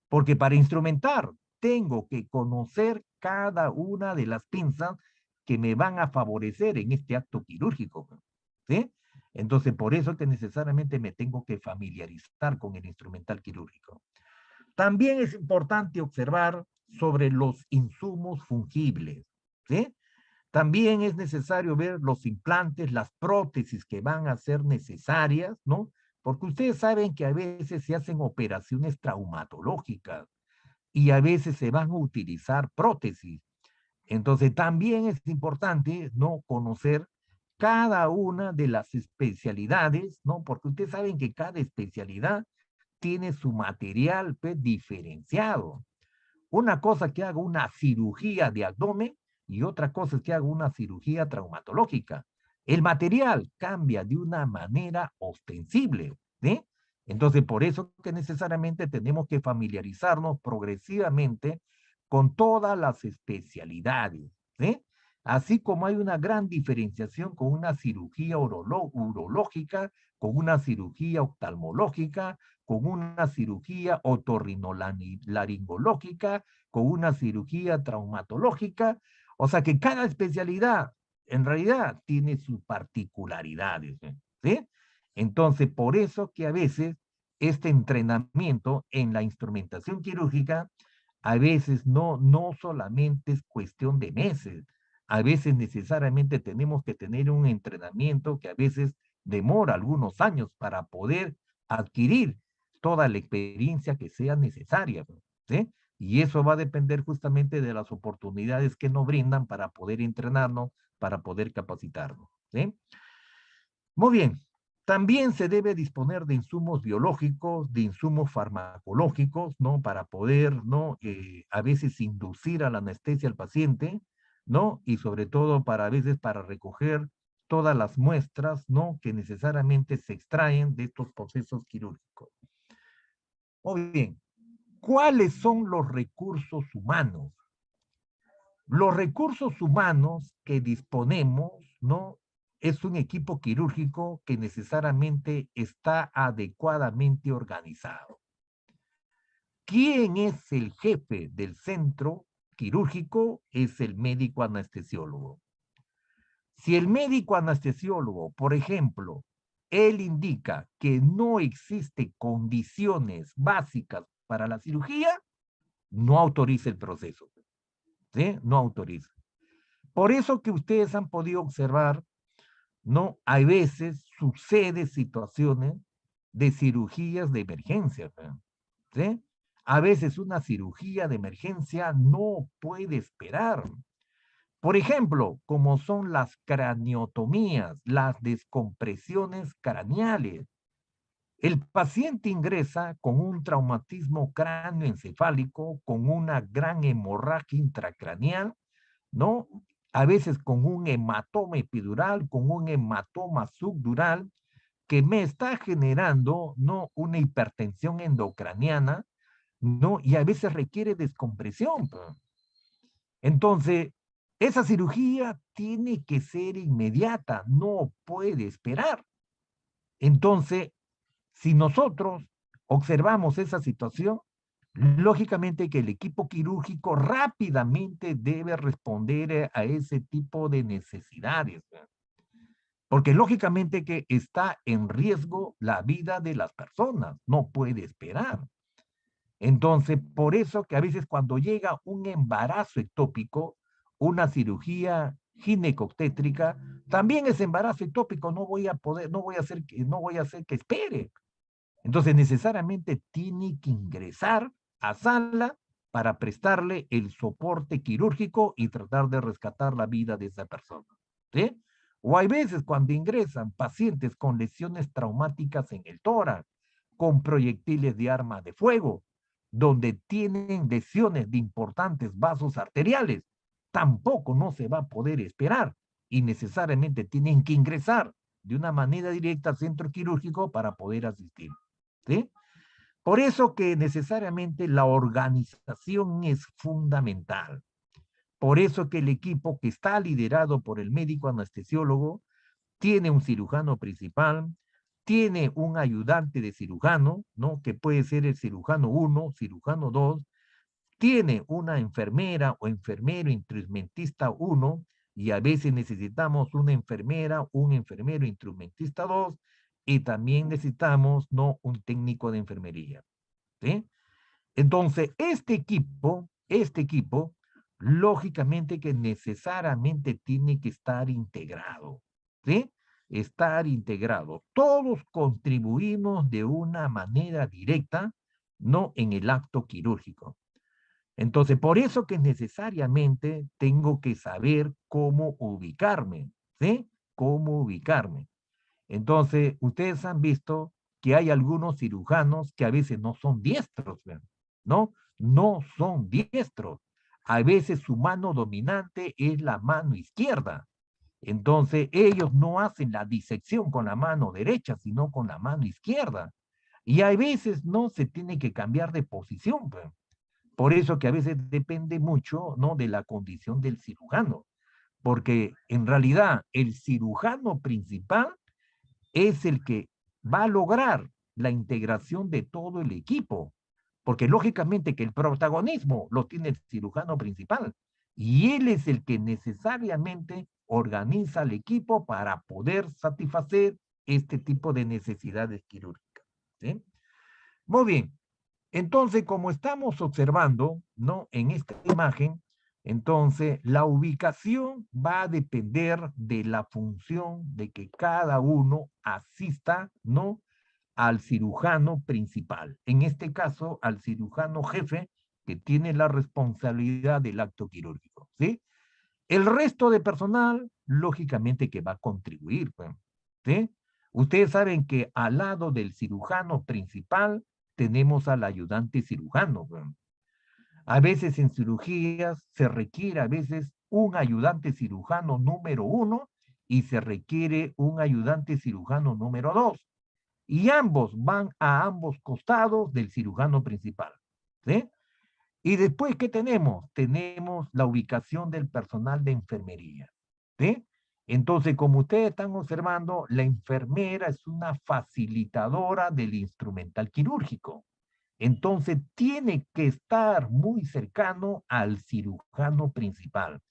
Porque para instrumentar, tengo que conocer cada una de las pinzas que me van a favorecer en este acto quirúrgico, ¿sí? Entonces, por eso que necesariamente me tengo que familiarizar con el instrumental quirúrgico. También es importante observar sobre los insumos fungibles, ¿sí? También es necesario ver los implantes, las prótesis que van a ser necesarias, ¿no? Porque ustedes saben que a veces se hacen operaciones traumatológicas y a veces se van a utilizar prótesis. Entonces también es importante, ¿no? Conocer cada una de las especialidades, ¿no? Porque ustedes saben que cada especialidad tiene su material pues, diferenciado. Una cosa es que haga una cirugía de abdomen y otra cosa es que haga una cirugía traumatológica. El material cambia de una manera ostensible, ¿sí? Entonces, por eso que necesariamente tenemos que familiarizarnos progresivamente con todas las especialidades, ¿sí? Así como hay una gran diferenciación con una cirugía urológica, con una cirugía oftalmológica, con una cirugía otorrinolaringológica, con una cirugía traumatológica. O sea que cada especialidad en realidad tiene sus particularidades, ¿sí? Entonces, por eso que a veces este entrenamiento en la instrumentación quirúrgica a veces no solamente es cuestión de meses, a veces necesariamente tenemos que tener un entrenamiento que a veces demora algunos años para poder adquirir toda la experiencia que sea necesaria, ¿sí? Y eso va a depender justamente de las oportunidades que nos brindan para poder entrenarnos, para poder capacitarnos, ¿sí? Muy bien. También se debe disponer de insumos biológicos, de insumos farmacológicos, ¿no? Para poder, ¿no? A veces inducir a la anestesia al paciente, ¿no? Y sobre todo para a veces para recoger todas las muestras, ¿no? Que necesariamente se extraen de estos procesos quirúrgicos. Muy bien. ¿Cuáles son los recursos humanos? Los recursos humanos que disponemos, ¿no? Es un equipo quirúrgico que necesariamente está adecuadamente organizado. ¿Quién es el jefe del centro quirúrgico? Es el médico anestesiólogo. Si el médico anestesiólogo, por ejemplo, él indica que no existen condiciones básicas para la cirugía, no autoriza el proceso, ¿sí? No autoriza. Por eso que ustedes han podido observar, ¿no? Hay veces sucede situaciones de cirugías de emergencia, ¿sí? A veces una cirugía de emergencia no puede esperar. Por ejemplo, como son las craniotomías, las descompresiones craneales. El paciente ingresa con un traumatismo cráneoencefálico, con una gran hemorragia intracraneal, ¿no? A veces con un hematoma epidural, con un hematoma subdural, que me está generando, ¿no? Una hipertensión endocraniana, ¿no? Y a veces requiere descompresión. Entonces, Esa cirugía tiene que ser inmediata, no puede esperar. Entonces, si nosotros observamos esa situación, lógicamente que el equipo quirúrgico rápidamente debe responder a ese tipo de necesidades, ¿verdad? Porque lógicamente que está en riesgo la vida de las personas, no puede esperar. Entonces, por eso que a veces cuando llega un embarazo ectópico, una cirugía ginecobstétrica, también es embarazo ectópico, no voy a poder, no voy a hacer que espere. Entonces, necesariamente tiene que ingresar a sala para prestarle el soporte quirúrgico y tratar de rescatar la vida de esa persona. ¿Sí? O hay veces cuando ingresan pacientes con lesiones traumáticas en el tórax, con proyectiles de arma de fuego, donde tienen lesiones de importantes vasos arteriales, tampoco no se va a poder esperar y necesariamente tienen que ingresar de una manera directa al centro quirúrgico para poder asistir. ¿Sí? Por eso que necesariamente la organización es fundamental. Por eso que el equipo que está liderado por el médico anestesiólogo tiene un cirujano principal, tiene un ayudante de cirujano, ¿no? Que puede ser el cirujano 1, cirujano 2, tiene una enfermera o enfermero instrumentista 1, y a veces necesitamos una enfermera, un enfermero instrumentista 2, y también necesitamos, ¿no?, un técnico de enfermería. ¿Sí? Entonces, este equipo, lógicamente que necesariamente tiene que estar integrado. ¿Sí? Estar integrado. Todos contribuimos de una manera directa, no en el acto quirúrgico. Entonces, por eso que necesariamente tengo que saber cómo ubicarme, ¿sí? Cómo ubicarme. Entonces, ustedes han visto que hay algunos cirujanos que a veces no son diestros, ¿no? No son diestros. A veces su mano dominante es la mano izquierda. Entonces, ellos no hacen la disección con la mano derecha, sino con la mano izquierda. Y a veces no se tiene que cambiar de posición. Por eso que a veces depende mucho, ¿no?, de la condición del cirujano. Porque en realidad el cirujano principal es el que va a lograr la integración de todo el equipo, porque lógicamente que el protagonismo lo tiene el cirujano principal y él es el que necesariamente organiza al equipo para poder satisfacer este tipo de necesidades quirúrgicas. ¿Sí? Muy bien. Entonces, como estamos observando, ¿no?, en esta imagen, entonces la ubicación va a depender de la función de que cada uno asista, ¿no?, al cirujano principal. En este caso, al cirujano jefe que tiene la responsabilidad del acto quirúrgico, ¿sí? El resto de personal, lógicamente que va a contribuir, pues, ¿sí? Ustedes saben que al lado del cirujano principal tenemos al ayudante cirujano, pues. A veces en cirugías se requiere a veces un ayudante cirujano número 1 y se requiere un ayudante cirujano número 2. Y ambos van a ambos costados del cirujano principal, ¿sí? Y después, ¿qué tenemos? Tenemos la ubicación del personal de enfermería, ¿sí? Entonces, como ustedes están observando, la enfermera es una facilitadora del instrumental quirúrgico. Entonces, tiene que estar muy cercano al cirujano principal.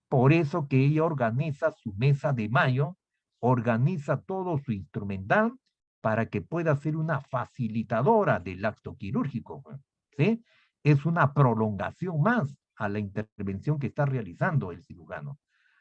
Por eso que ella organiza su mesa de mayo, organiza todo su instrumental para que pueda ser una facilitadora del acto quirúrgico, ¿sí? Es una prolongación más a la intervención que está realizando el cirujano.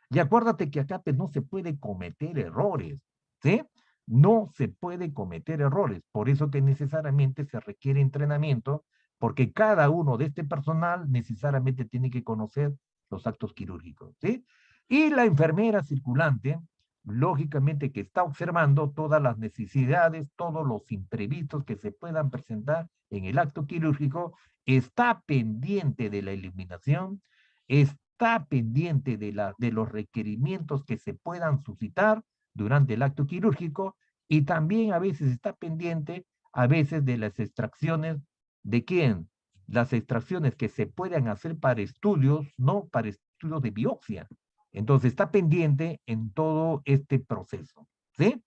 Y acuérdate que acá pues, no se puede cometer errores, ¿sí? No se puede cometer errores. Por eso que necesariamente se requiere entrenamiento, porque cada uno de este personal necesariamente tiene que conocer los actos quirúrgicos, ¿sí? Y la enfermera circulante, lógicamente que está observando todas las necesidades, todos los imprevistos que se puedan presentar en el acto quirúrgico, está pendiente de la iluminación, está pendiente de los requerimientos que se puedan suscitar durante el acto quirúrgico y también a veces está pendiente a veces de las extracciones de quién, las extracciones que se puedan hacer para estudios, ¿no? Para estudios de biopsia. Entonces está pendiente en todo este proceso, ¿sí?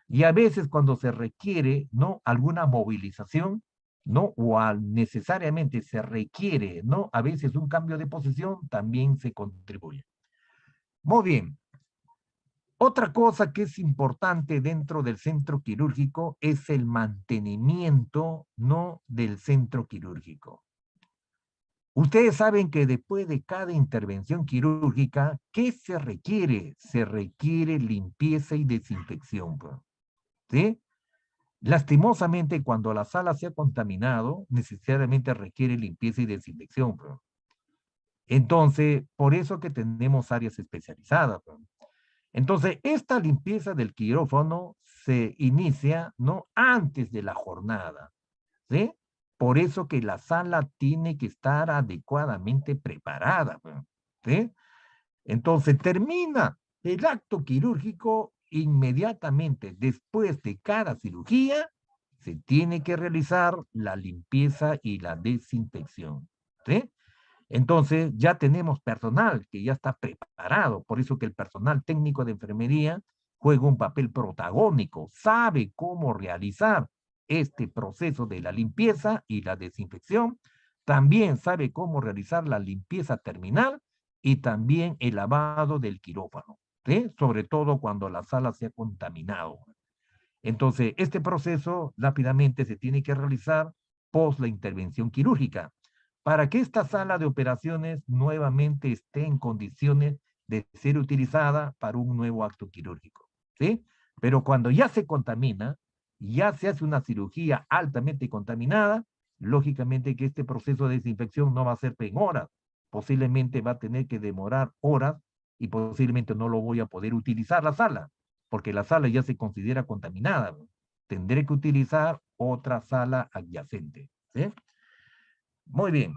Y a veces cuando se requiere, ¿no?, alguna movilización, ¿no?, necesariamente se requiere, ¿no?, a veces un cambio de posición, también se contribuye. Muy bien. Otra cosa que es importante dentro del centro quirúrgico es el mantenimiento, ¿no?, del centro quirúrgico. Ustedes saben que después de cada intervención quirúrgica, ¿qué se requiere? Se requiere limpieza y desinfección, ¿sí? Lastimosamente, cuando la sala se ha contaminado, necesariamente requiere limpieza y desinfección. Entonces, por eso que tenemos áreas especializadas. Entonces, esta limpieza del quirófano se inicia, ¿no?, antes de la jornada, ¿sí? Por eso que la sala tiene que estar adecuadamente preparada, ¿sí? Entonces, termina el acto quirúrgico inmediatamente después de cada cirugía, se tiene que realizar la limpieza y la desinfección, ¿sí? Entonces, ya tenemos personal que ya está preparado, por eso que el personal técnico de enfermería juega un papel protagónico, sabe cómo realizar este proceso de la limpieza y la desinfección, también sabe cómo realizar la limpieza terminal y también el lavado del quirófano, ¿sí? Sobre todo cuando la sala se ha contaminado. Entonces, este proceso rápidamente se tiene que realizar post la intervención quirúrgica para que esta sala de operaciones nuevamente esté en condiciones de ser utilizada para un nuevo acto quirúrgico, ¿sí? Pero cuando ya se contamina, ya se hace una cirugía altamente contaminada, lógicamente que este proceso de desinfección no va a ser en horas, posiblemente va a tener que demorar horas y posiblemente no lo voy a poder utilizar la sala, porque la sala ya se considera contaminada. Tendré que utilizar otra sala adyacente, ¿sí? Muy bien.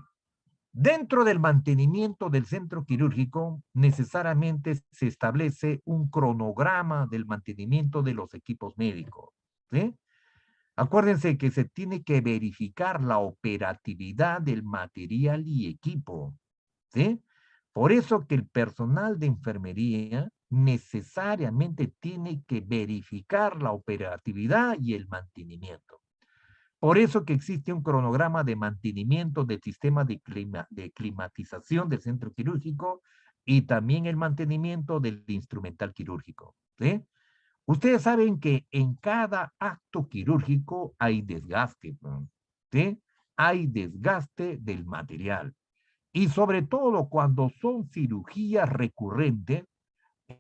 Dentro del mantenimiento del centro quirúrgico, necesariamente se establece un cronograma del mantenimiento de los equipos médicos, ¿sí? Acuérdense que se tiene que verificar la operatividad del material y equipo, ¿sí? Por eso que el personal de enfermería necesariamente tiene que verificar la operatividad y el mantenimiento. Por eso que existe un cronograma de mantenimiento del sistema de climatización del centro quirúrgico y también el mantenimiento del instrumental quirúrgico, ¿sí? Ustedes saben que en cada acto quirúrgico hay desgaste, ¿sí? Hay desgaste del material. Y sobre todo cuando son cirugías recurrentes,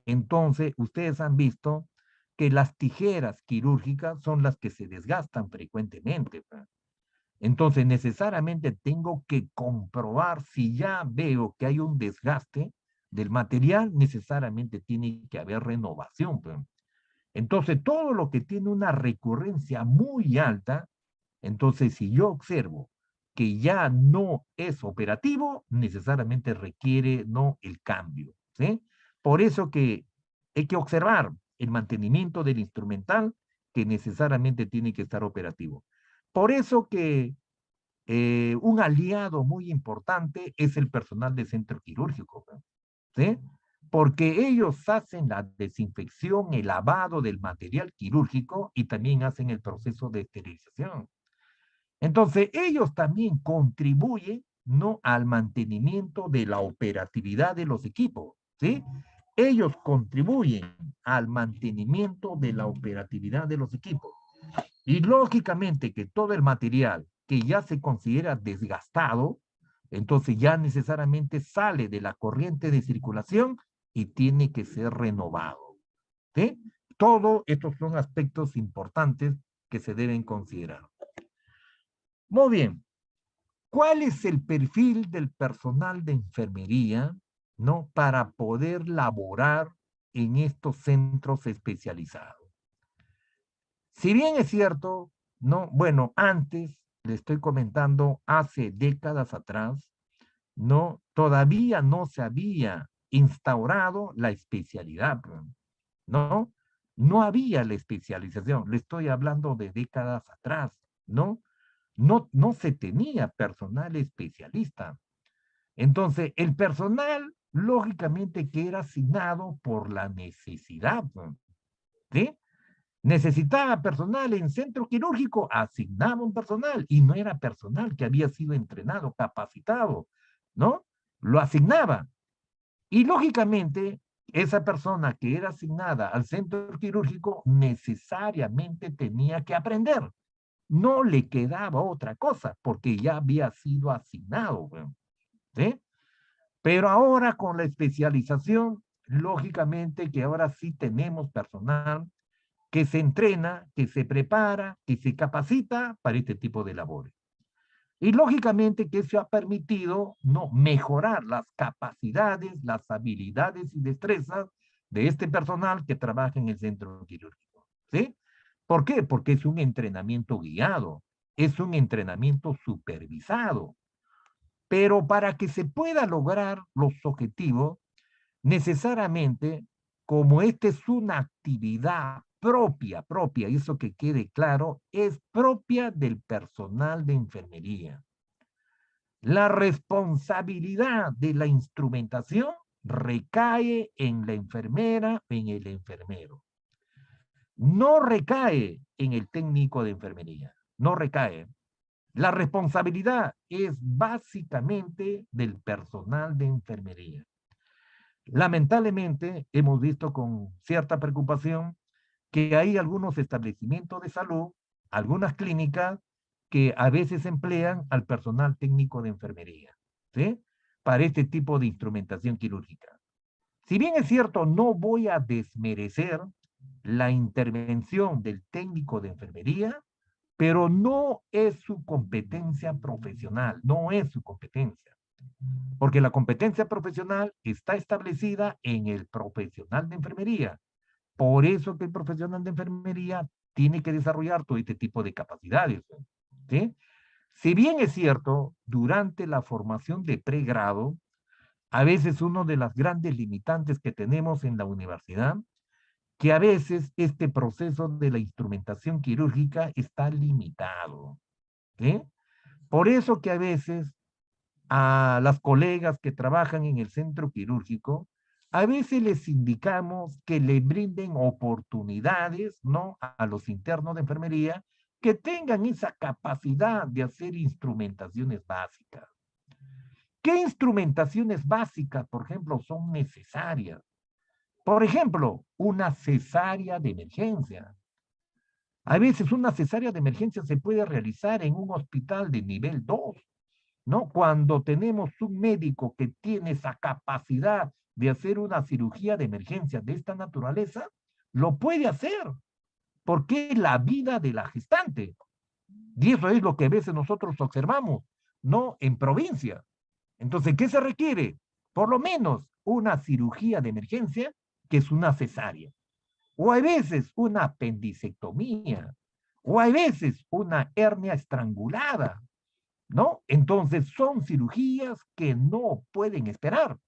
entonces ustedes han visto que las tijeras quirúrgicas son las que se desgastan frecuentemente. Entonces necesariamente tengo que comprobar si ya veo que hay un desgaste del material, necesariamente tiene que haber renovación. Entonces todo lo que tiene una recurrencia muy alta, entonces si yo observo que ya no es operativo, necesariamente requiere no el cambio, ¿sí? Por eso que hay que observar el mantenimiento del instrumental que necesariamente tiene que estar operativo. Por eso que un aliado muy importante es el personal de centro quirúrgico, ¿sí? Porque ellos hacen la desinfección, el lavado del material quirúrgico y también hacen el proceso de esterilización. Entonces, ellos también contribuyen, ¿no?, al mantenimiento de la operatividad de los equipos, ¿sí? Ellos contribuyen al mantenimiento de la operatividad de los equipos. Y lógicamente que todo el material que ya se considera desgastado, entonces ya necesariamente sale de la corriente de circulación y tiene que ser renovado, ¿sí? Todos estos son aspectos importantes que se deben considerar. Muy bien. ¿Cuál es el perfil del personal de enfermería, ¿no?, para poder laborar en estos centros especializados? Si bien es cierto, ¿no? Bueno, antes, le estoy comentando, hace décadas atrás, ¿no?, todavía no se había instaurado la especialidad, ¿no? No había la especialización, le estoy hablando de décadas atrás, ¿no? No se tenía personal especialista. Entonces, el personal lógicamente que era asignado por la necesidad, ¿sí? Necesitaba personal en centro quirúrgico, asignaba un personal y no era personal que había sido entrenado, capacitado, ¿no? Lo asignaba. Y lógicamente, esa persona que era asignada al centro quirúrgico necesariamente tenía que aprender. No le quedaba otra cosa porque ya había sido asignado, ¿sí? Pero ahora con la especialización, lógicamente que ahora sí tenemos personal que se entrena, que se prepara, que se capacita para este tipo de labores. Y lógicamente que eso ha permitido no mejorar las capacidades, las habilidades y destrezas de este personal que trabaja en el centro quirúrgico. ¿Sí? ¿Por qué? Porque es un entrenamiento guiado, es un entrenamiento supervisado. Pero para que se pueda lograr los objetivos, necesariamente, como esta es una actividad propia, y eso que quede claro, es propia del personal de enfermería. La responsabilidad de la instrumentación recae en la enfermera, en el enfermero. No recae en el técnico de enfermería, no recae. La responsabilidad es básicamente del personal de enfermería. Lamentablemente, hemos visto con cierta preocupación que hay algunos establecimientos de salud, algunas clínicas, que a veces emplean al personal técnico de enfermería, ¿sí? Para este tipo de instrumentación quirúrgica. Si bien es cierto, no voy a desmerecer la intervención del técnico de enfermería, pero no es su competencia profesional, no es su competencia. Porque la competencia profesional está establecida en el profesional de enfermería. Por eso que el profesional de enfermería tiene que desarrollar todo este tipo de capacidades, ¿sí? Si bien es cierto, durante la formación de pregrado, a veces uno de las grandes limitantes que tenemos en la universidad, que a veces este proceso de la instrumentación quirúrgica está limitado, ¿sí? Por eso que a veces a las colegas que trabajan en el centro quirúrgico, a veces les indicamos que le brinden oportunidades, ¿no? A los internos de enfermería que tengan esa capacidad de hacer instrumentaciones básicas. ¿Qué instrumentaciones básicas, por ejemplo, son necesarias? Por ejemplo, una cesárea de emergencia. A veces una cesárea de emergencia se puede realizar en un hospital de nivel 2, ¿no? Cuando tenemos un médico que tiene esa capacidad de hacer una cirugía de emergencia de esta naturaleza, lo puede hacer, porque es la vida de la gestante. Y eso es lo que a veces nosotros observamos, ¿no? En provincia. Entonces, ¿qué se requiere? Por lo menos una cirugía de emergencia, que es una cesárea. O hay veces una apendicectomía. O hay veces una hernia estrangulada, ¿no? Entonces son cirugías que no pueden esperar.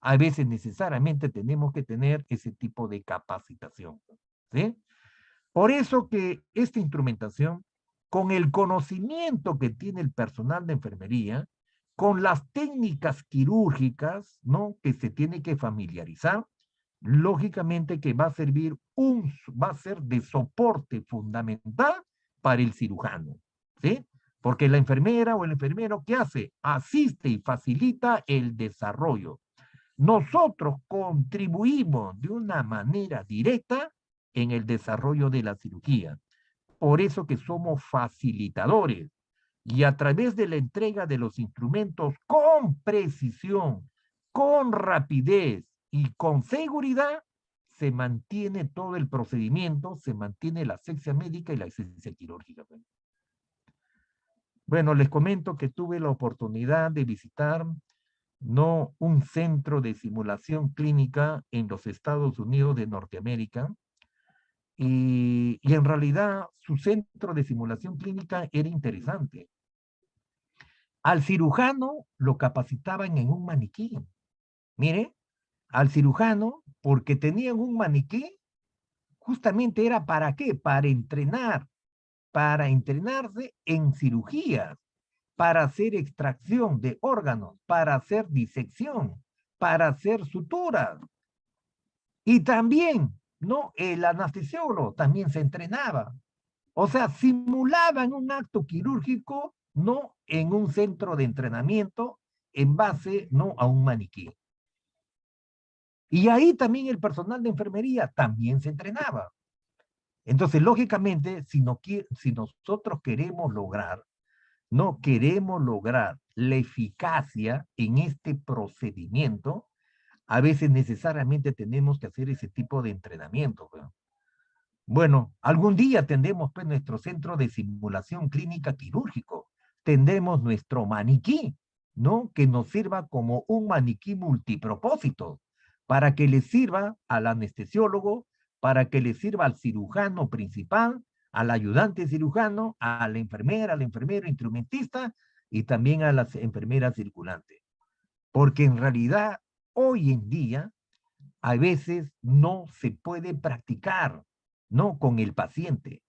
A veces necesariamente tenemos que tener ese tipo de capacitación, ¿sí? Por eso que esta instrumentación, con el conocimiento que tiene el personal de enfermería, con las técnicas quirúrgicas, ¿no? Que se tiene que familiarizar, lógicamente que va a servir va a ser de soporte fundamental para el cirujano, ¿sí? Porque la enfermera o el enfermero, ¿qué hace? Asiste y facilita el desarrollo. Nosotros contribuimos de una manera directa en el desarrollo de la cirugía. Por eso que somos facilitadores y a través de la entrega de los instrumentos con precisión, con rapidez y con seguridad, se mantiene todo el procedimiento, se mantiene la asepsia médica y la asepsia quirúrgica. Bueno, les comento que tuve la oportunidad de visitar no un centro de simulación clínica en los Estados Unidos de Norteamérica, y en realidad su centro de simulación clínica era interesante. Al cirujano lo capacitaban en un maniquí. Mire, al cirujano, porque tenían un maniquí, justamente era ¿para qué? Para entrenarse en cirugías, para hacer extracción de órganos, para hacer disección, para hacer suturas. Y también, ¿no? El anestesiólogo también se entrenaba. O sea, simulaban un acto quirúrgico, ¿no? En un centro de entrenamiento en base, ¿no? A un maniquí. Y ahí también el personal de enfermería también se entrenaba. Entonces, lógicamente, si nosotros queremos lograr la eficacia en este procedimiento, a veces necesariamente tenemos que hacer ese tipo de entrenamiento. Bueno, algún día tendremos pues nuestro centro de simulación clínica quirúrgico, tendremos nuestro maniquí, ¿no? Que nos sirva como un maniquí multipropósito, para que le sirva al anestesiólogo, para que le sirva al cirujano principal, al ayudante cirujano, a la enfermera, al enfermero instrumentista y también a las enfermeras circulantes. Porque en realidad, hoy en día, a veces no se puede practicar, ¿no? Con el paciente.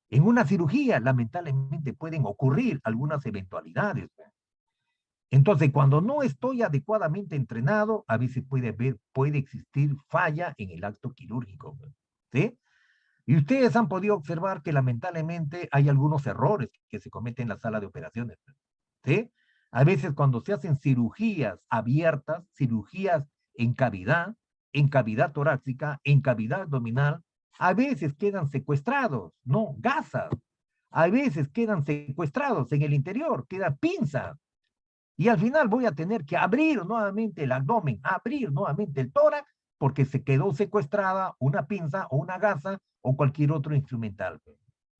En una cirugía, lamentablemente, pueden ocurrir algunas eventualidades. Entonces, cuando no estoy adecuadamente entrenado, a veces puede existir falla en el acto quirúrgico, ¿sí? Y ustedes han podido observar que lamentablemente hay algunos errores que se cometen en la sala de operaciones, ¿sí? A veces cuando se hacen cirugías abiertas, cirugías en cavidad torácica, en cavidad abdominal, a veces quedan secuestrados, ¿no? Gasas. A veces quedan secuestrados en el interior, quedan pinzas. Y al final voy a tener que abrir nuevamente el abdomen, abrir nuevamente el tórax, porque se quedó secuestrada una pinza o una gasa o cualquier otro instrumental.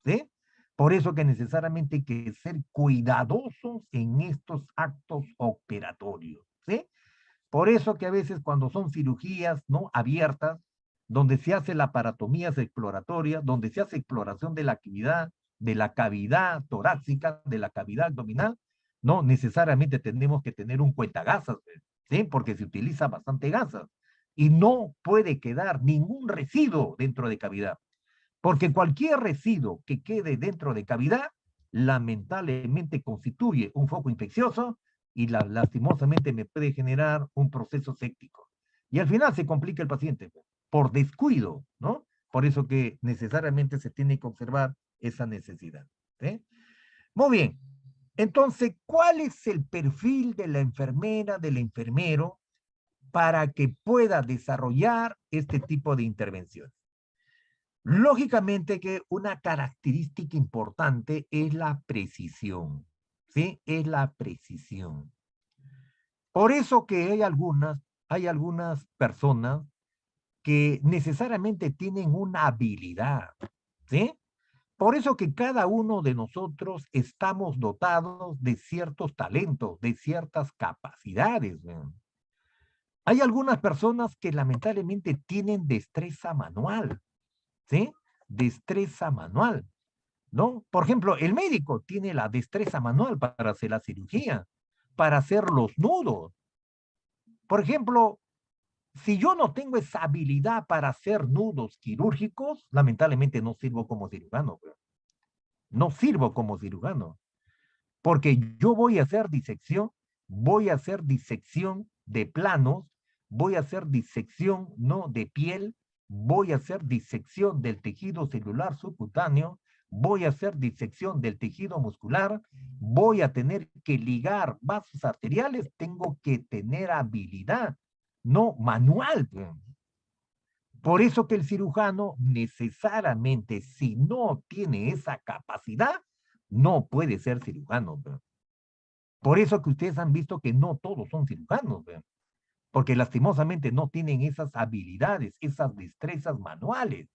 ¿Sí? Por eso que necesariamente hay que ser cuidadosos en estos actos operatorios. ¿Sí? Por eso que a veces cuando son cirugías no abiertas, donde se hace la paratomía exploratoria, donde se hace exploración de la cavidad torácica, de la cavidad abdominal, no necesariamente tenemos que tener un cuentagasas, ¿sí? Porque se utiliza bastante gasas y no puede quedar ningún residuo dentro de cavidad, porque cualquier residuo que quede dentro de cavidad lamentablemente constituye un foco infeccioso y lastimosamente me puede generar un proceso séptico. Y al final se complica el paciente por descuido, ¿no? Por eso que necesariamente se tiene que observar esa necesidad. ¿Sí? Muy bien. Entonces, ¿cuál es el perfil de la enfermera, del enfermero, para que pueda desarrollar este tipo de intervención? Lógicamente que una característica importante es la precisión, ¿sí? Es la precisión. Por eso que hay algunas personas que necesariamente tienen una habilidad, ¿sí? Por eso que cada uno de nosotros estamos dotados de ciertos talentos, de ciertas capacidades. ¿No? Hay algunas personas que lamentablemente tienen destreza manual, ¿sí? Destreza manual, ¿no? Por ejemplo, el médico tiene la destreza manual para hacer la cirugía, para hacer los nudos. Por ejemplo, si yo no tengo esa habilidad para hacer nudos quirúrgicos, lamentablemente no sirvo como cirujano. No sirvo como cirujano, porque yo voy a hacer disección de planos, voy a hacer disección, ¿no? De piel, voy a hacer disección del tejido celular subcutáneo, voy a hacer disección del tejido muscular, voy a tener que ligar vasos arteriales, tengo que tener habilidad, no manual. Por eso que el cirujano necesariamente, si no tiene esa capacidad, no puede ser cirujano. Por eso que ustedes han visto que no todos son cirujanos, porque lastimosamente no tienen esas habilidades, esas destrezas manuales.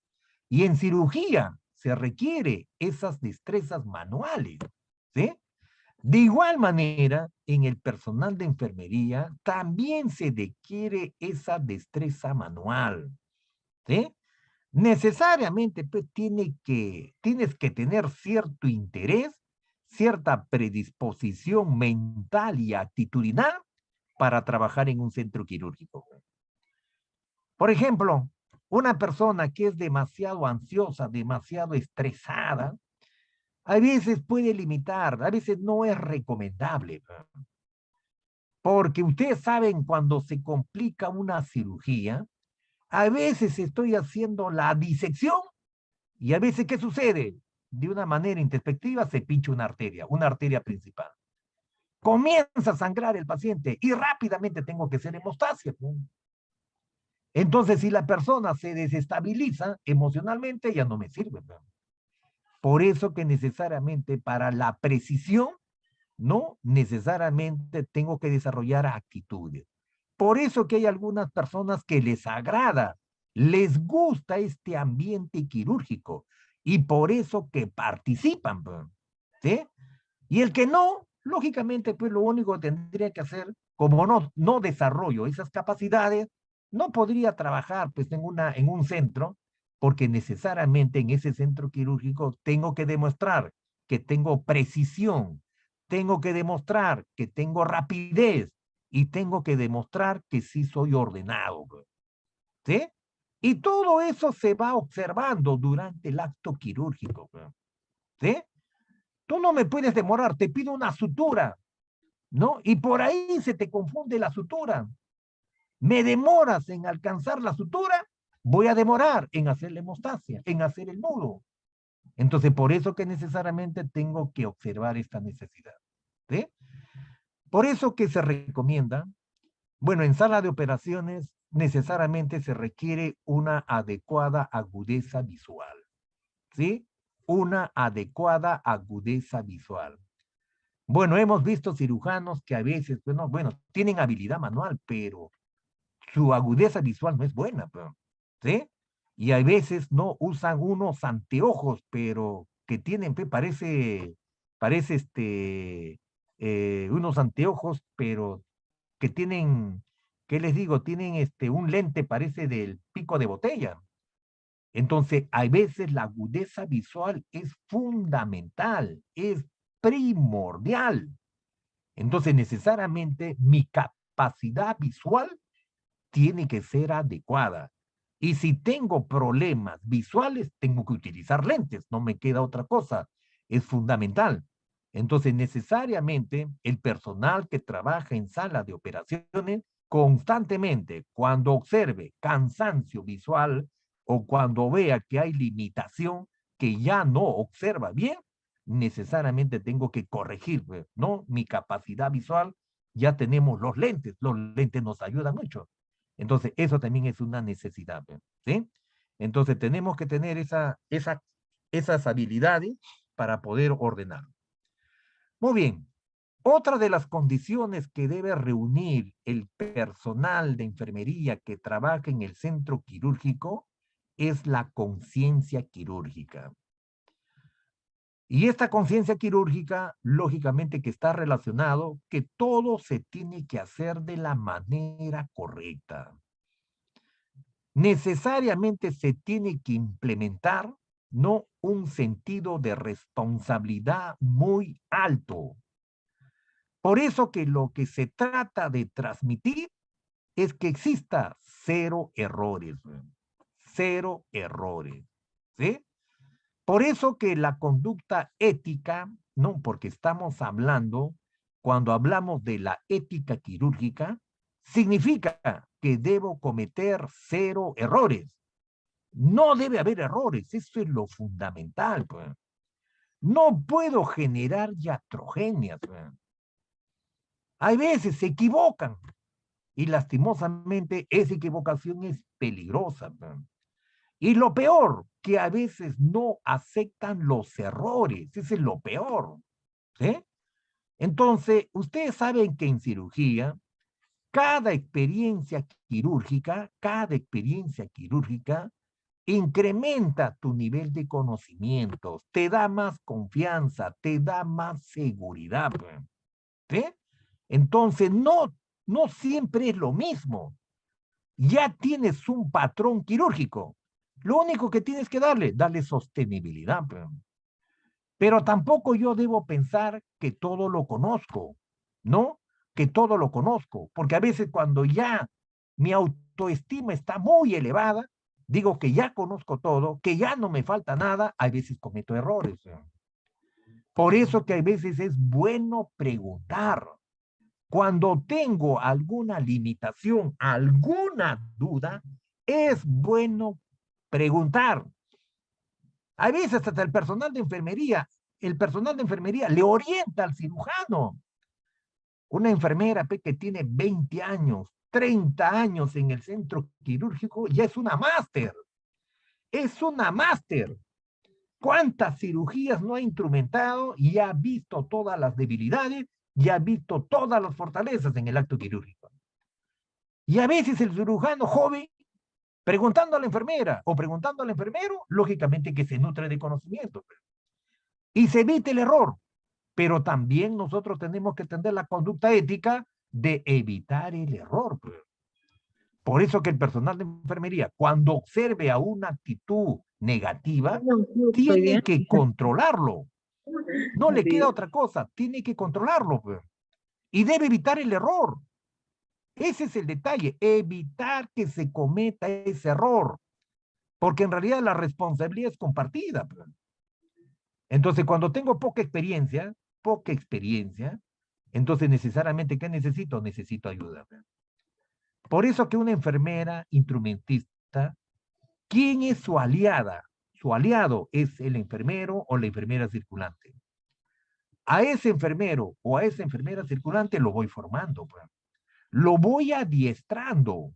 Y en cirugía se requiere esas destrezas manuales, ¿sí? De igual manera, en el personal de enfermería también se requiere esa destreza manual, ¿sí? Necesariamente pues, tienes que tener cierto interés, cierta predisposición mental y actitudinal para trabajar en un centro quirúrgico. Por ejemplo, una persona que es demasiado ansiosa, demasiado estresada, a veces puede limitar, a veces no es recomendable. Porque ustedes saben cuando se complica una cirugía, a veces estoy haciendo la disección y a veces, ¿qué sucede? De una manera introspectiva se pincha una arteria principal. Comienza a sangrar el paciente y rápidamente tengo que hacer hemostasia. Entonces, si la persona se desestabiliza emocionalmente, ya no me sirve. Por eso que necesariamente para la precisión, no necesariamente tengo que desarrollar actitudes. Por eso que hay algunas personas que les agrada, les gusta este ambiente quirúrgico y por eso que participan, ¿sí? Y el que no, lógicamente, pues lo único que tendría que hacer, como no desarrollo esas capacidades, no podría trabajar pues en un centro, porque necesariamente en ese centro quirúrgico tengo que demostrar que tengo precisión, tengo que demostrar que tengo rapidez y tengo que demostrar que sí soy ordenado, ¿sí? Y todo eso se va observando durante el acto quirúrgico, ¿sí? Tú no me puedes demorar, te pido una sutura, ¿no? Y por ahí se te confunde la sutura. Me demoras en alcanzar la sutura, voy a demorar en hacer la hemostasia, en hacer el nudo. Entonces, por eso que necesariamente tengo que observar esta necesidad, ¿sí? Por eso que se recomienda, bueno, en sala de operaciones necesariamente se requiere una adecuada agudeza visual, ¿sí? Una adecuada agudeza visual. Bueno, hemos visto cirujanos que a veces, bueno, tienen habilidad manual, pero su agudeza visual no es buena, ¿sí? Y a veces no usan unos anteojos, pero que tienen, parece unos anteojos, pero que tienen, ¿qué les digo? Tienen un lente, parece del pico de botella. Entonces, a veces la agudeza visual es fundamental, es primordial. Entonces, necesariamente mi capacidad visual tiene que ser adecuada. Y si tengo problemas visuales, tengo que utilizar lentes, no me queda otra cosa. Es fundamental. Entonces, necesariamente, el personal que trabaja en sala de operaciones, constantemente, cuando observe cansancio visual o cuando vea que hay limitación, que ya no observa bien, necesariamente tengo que corregir, ¿no? Mi capacidad visual, ya tenemos los lentes nos ayudan mucho. Entonces, eso también es una necesidad, ¿sí? Entonces, tenemos que tener esas habilidades para poder ordenar. Muy bien. Otra de las condiciones que debe reunir el personal de enfermería que trabaja en el centro quirúrgico es la conciencia quirúrgica. Y esta conciencia quirúrgica, lógicamente que está relacionado que todo se tiene que hacer de la manera correcta. Necesariamente se tiene que implementar, ¿no?, un sentido de responsabilidad muy alto. Por eso que lo que se trata de transmitir es que exista cero errores, ¿sí? Por eso que la conducta ética, no, porque estamos hablando, cuando hablamos de la ética quirúrgica, significa que debo cometer cero errores. No debe haber errores, eso es lo fundamental, pues. No puedo generar iatrogenias, pues. Hay veces se equivocan y lastimosamente esa equivocación es peligrosa, pues. Y lo peor, que a veces no aceptan los errores. Ese es lo peor, ¿sí? Entonces, ustedes saben que en cirugía, cada experiencia quirúrgica incrementa tu nivel de conocimientos, te da más confianza, te da más seguridad, ¿sí? Entonces, no siempre es lo mismo. Ya tienes un patrón quirúrgico. Lo único que tienes que darle sostenibilidad. Pero tampoco yo debo pensar que todo lo conozco, ¿no? Que todo lo conozco, porque a veces cuando ya mi autoestima está muy elevada, digo que ya conozco todo, que ya no me falta nada, a veces cometo errores. Por eso que a veces es bueno preguntar, Cuando tengo alguna limitación, alguna duda, es bueno preguntar. A veces hasta el personal de enfermería le orienta al cirujano. Una enfermera que tiene 20 años, 30 años en el centro quirúrgico, ya es una máster. Es una máster. ¿Cuántas cirugías no ha instrumentado y ha visto todas las debilidades y ha visto todas las fortalezas en el acto quirúrgico? Y a veces el cirujano joven, preguntando a la enfermera o preguntando al enfermero, lógicamente que se nutre de conocimiento. Y se evita el error. Pero también nosotros tenemos que tener la conducta ética de evitar el error. Por eso que el personal de enfermería, cuando observe a una actitud negativa, tiene que controlarlo. No le queda otra cosa, tiene que controlarlo. Y debe evitar el error. Ese es el detalle, evitar que se cometa ese error. Porque en realidad la responsabilidad es compartida. Entonces, cuando tengo poca experiencia, entonces necesariamente, ¿qué necesito? Necesito ayuda. Por eso que una enfermera instrumentista, ¿quién es su aliada? Su aliado es el enfermero o la enfermera circulante. A ese enfermero o a esa enfermera circulante lo voy formando, lo voy adiestrando,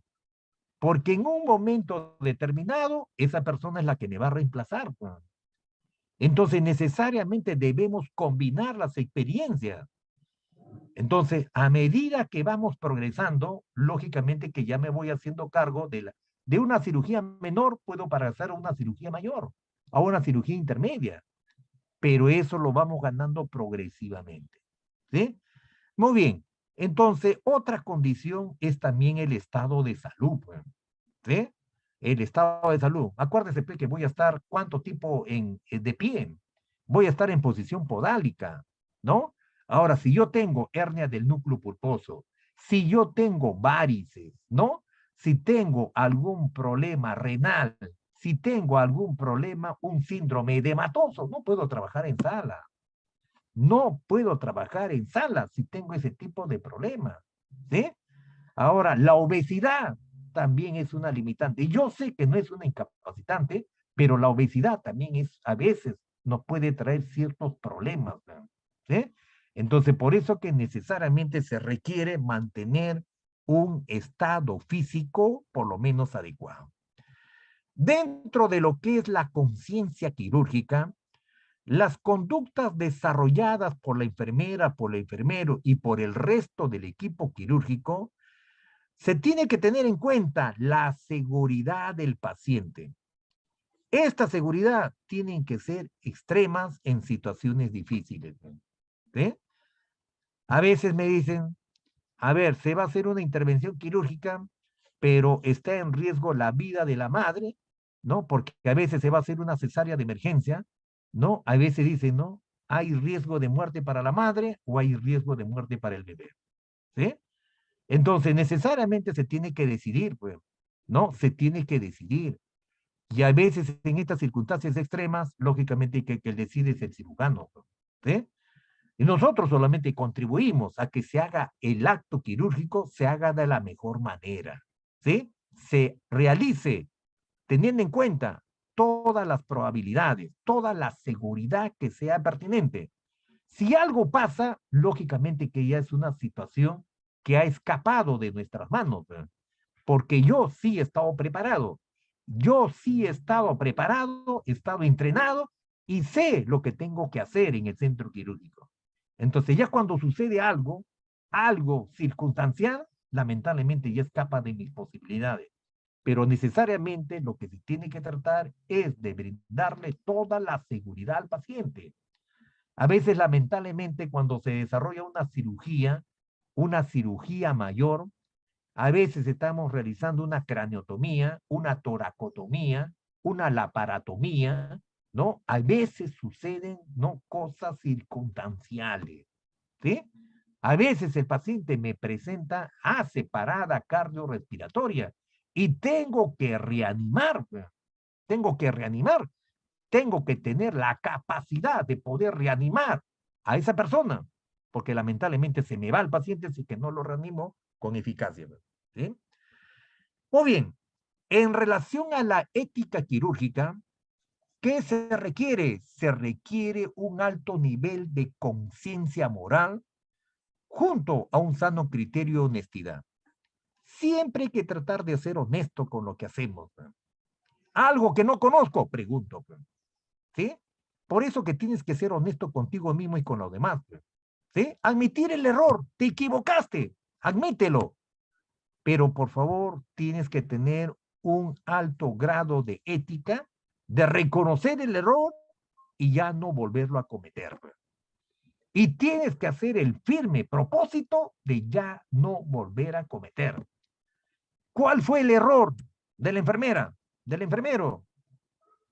porque en un momento determinado, esa persona es la que me va a reemplazar. Entonces, necesariamente debemos combinar las experiencias. Entonces, a medida que vamos progresando, lógicamente que ya me voy haciendo cargo de una cirugía menor, puedo pasar a una cirugía mayor, a una cirugía intermedia. Pero eso lo vamos ganando progresivamente. ¿Sí? Muy bien. Entonces, otra condición es también el estado de salud. ¿Sí? El estado de salud. Acuérdese que voy a estar cuánto tiempo de pie. Voy a estar en posición podálica, ¿no? Ahora, si yo tengo hernia del núcleo pulposo, si yo tengo varices, ¿no? Si tengo algún problema renal, si tengo algún problema, un síndrome edematoso, no puedo trabajar en sala. No puedo trabajar en sala si tengo ese tipo de problema, ¿sí? Ahora, la obesidad también es una limitante. Yo sé que no es una incapacitante, pero la obesidad también es, a veces, nos puede traer ciertos problemas, ¿sí? Entonces, por eso que necesariamente se requiere mantener un estado físico por lo menos adecuado. Dentro de lo que es la conciencia quirúrgica, las conductas desarrolladas por la enfermera, por el enfermero y por el resto del equipo quirúrgico, se tiene que tener en cuenta la seguridad del paciente. Esta seguridad tiene que ser extremas en situaciones difíciles. ¿Sí? A veces me dicen, a ver, se va a hacer una intervención quirúrgica, pero está en riesgo la vida de la madre, ¿no? Porque a veces se va a hacer una cesárea de emergencia, ¿no? A veces dicen, ¿no? Hay riesgo de muerte para la madre o hay riesgo de muerte para el bebé. ¿Sí? Entonces, necesariamente se tiene que decidir, pues, ¿no? Se tiene que decidir. Y a veces en estas circunstancias extremas, lógicamente que el decide es el cirujano, ¿sí? Y nosotros solamente contribuimos a que se haga el acto quirúrgico, se haga de la mejor manera, ¿sí? Se realice teniendo en cuenta todas las probabilidades, toda la seguridad que sea pertinente. Si algo pasa, lógicamente que ya es una situación que ha escapado de nuestras manos, porque yo sí he estado preparado. Yo sí he estado preparado, he estado entrenado y sé lo que tengo que hacer en el centro quirúrgico. Entonces ya cuando sucede algo circunstancial, lamentablemente ya escapa de mis posibilidades. Pero necesariamente lo que se tiene que tratar es de brindarle toda la seguridad al paciente. A veces, lamentablemente, cuando se desarrolla una cirugía mayor, a veces estamos realizando una craneotomía, una toracotomía, una laparotomía, ¿no? A veces suceden, ¿no? Cosas circunstanciales, ¿sí? A veces el paciente me presenta, hace parada cardiorrespiratoria y tengo que reanimar, tengo que reanimar, tengo que tener la capacidad de poder reanimar a esa persona. porque lamentablemente se me va el paciente si que no lo reanimo con eficacia. ¿Sí? Muy bien, en relación a la ética quirúrgica, ¿qué se requiere? Se requiere un alto nivel de conciencia moral junto a un sano criterio de honestidad. Siempre hay que tratar de ser honesto con lo que hacemos. Algo que no conozco, pregunto. ¿Sí? Por eso que tienes que ser honesto contigo mismo y con los demás. ¿Sí? Admitir el error, te equivocaste, admítelo. Pero por favor, tienes que tener un alto grado de ética, de reconocer el error y ya no volverlo a cometer. Y tienes que hacer el firme propósito de ya no volver a cometer. ¿Cuál fue el error de la enfermera, del enfermero?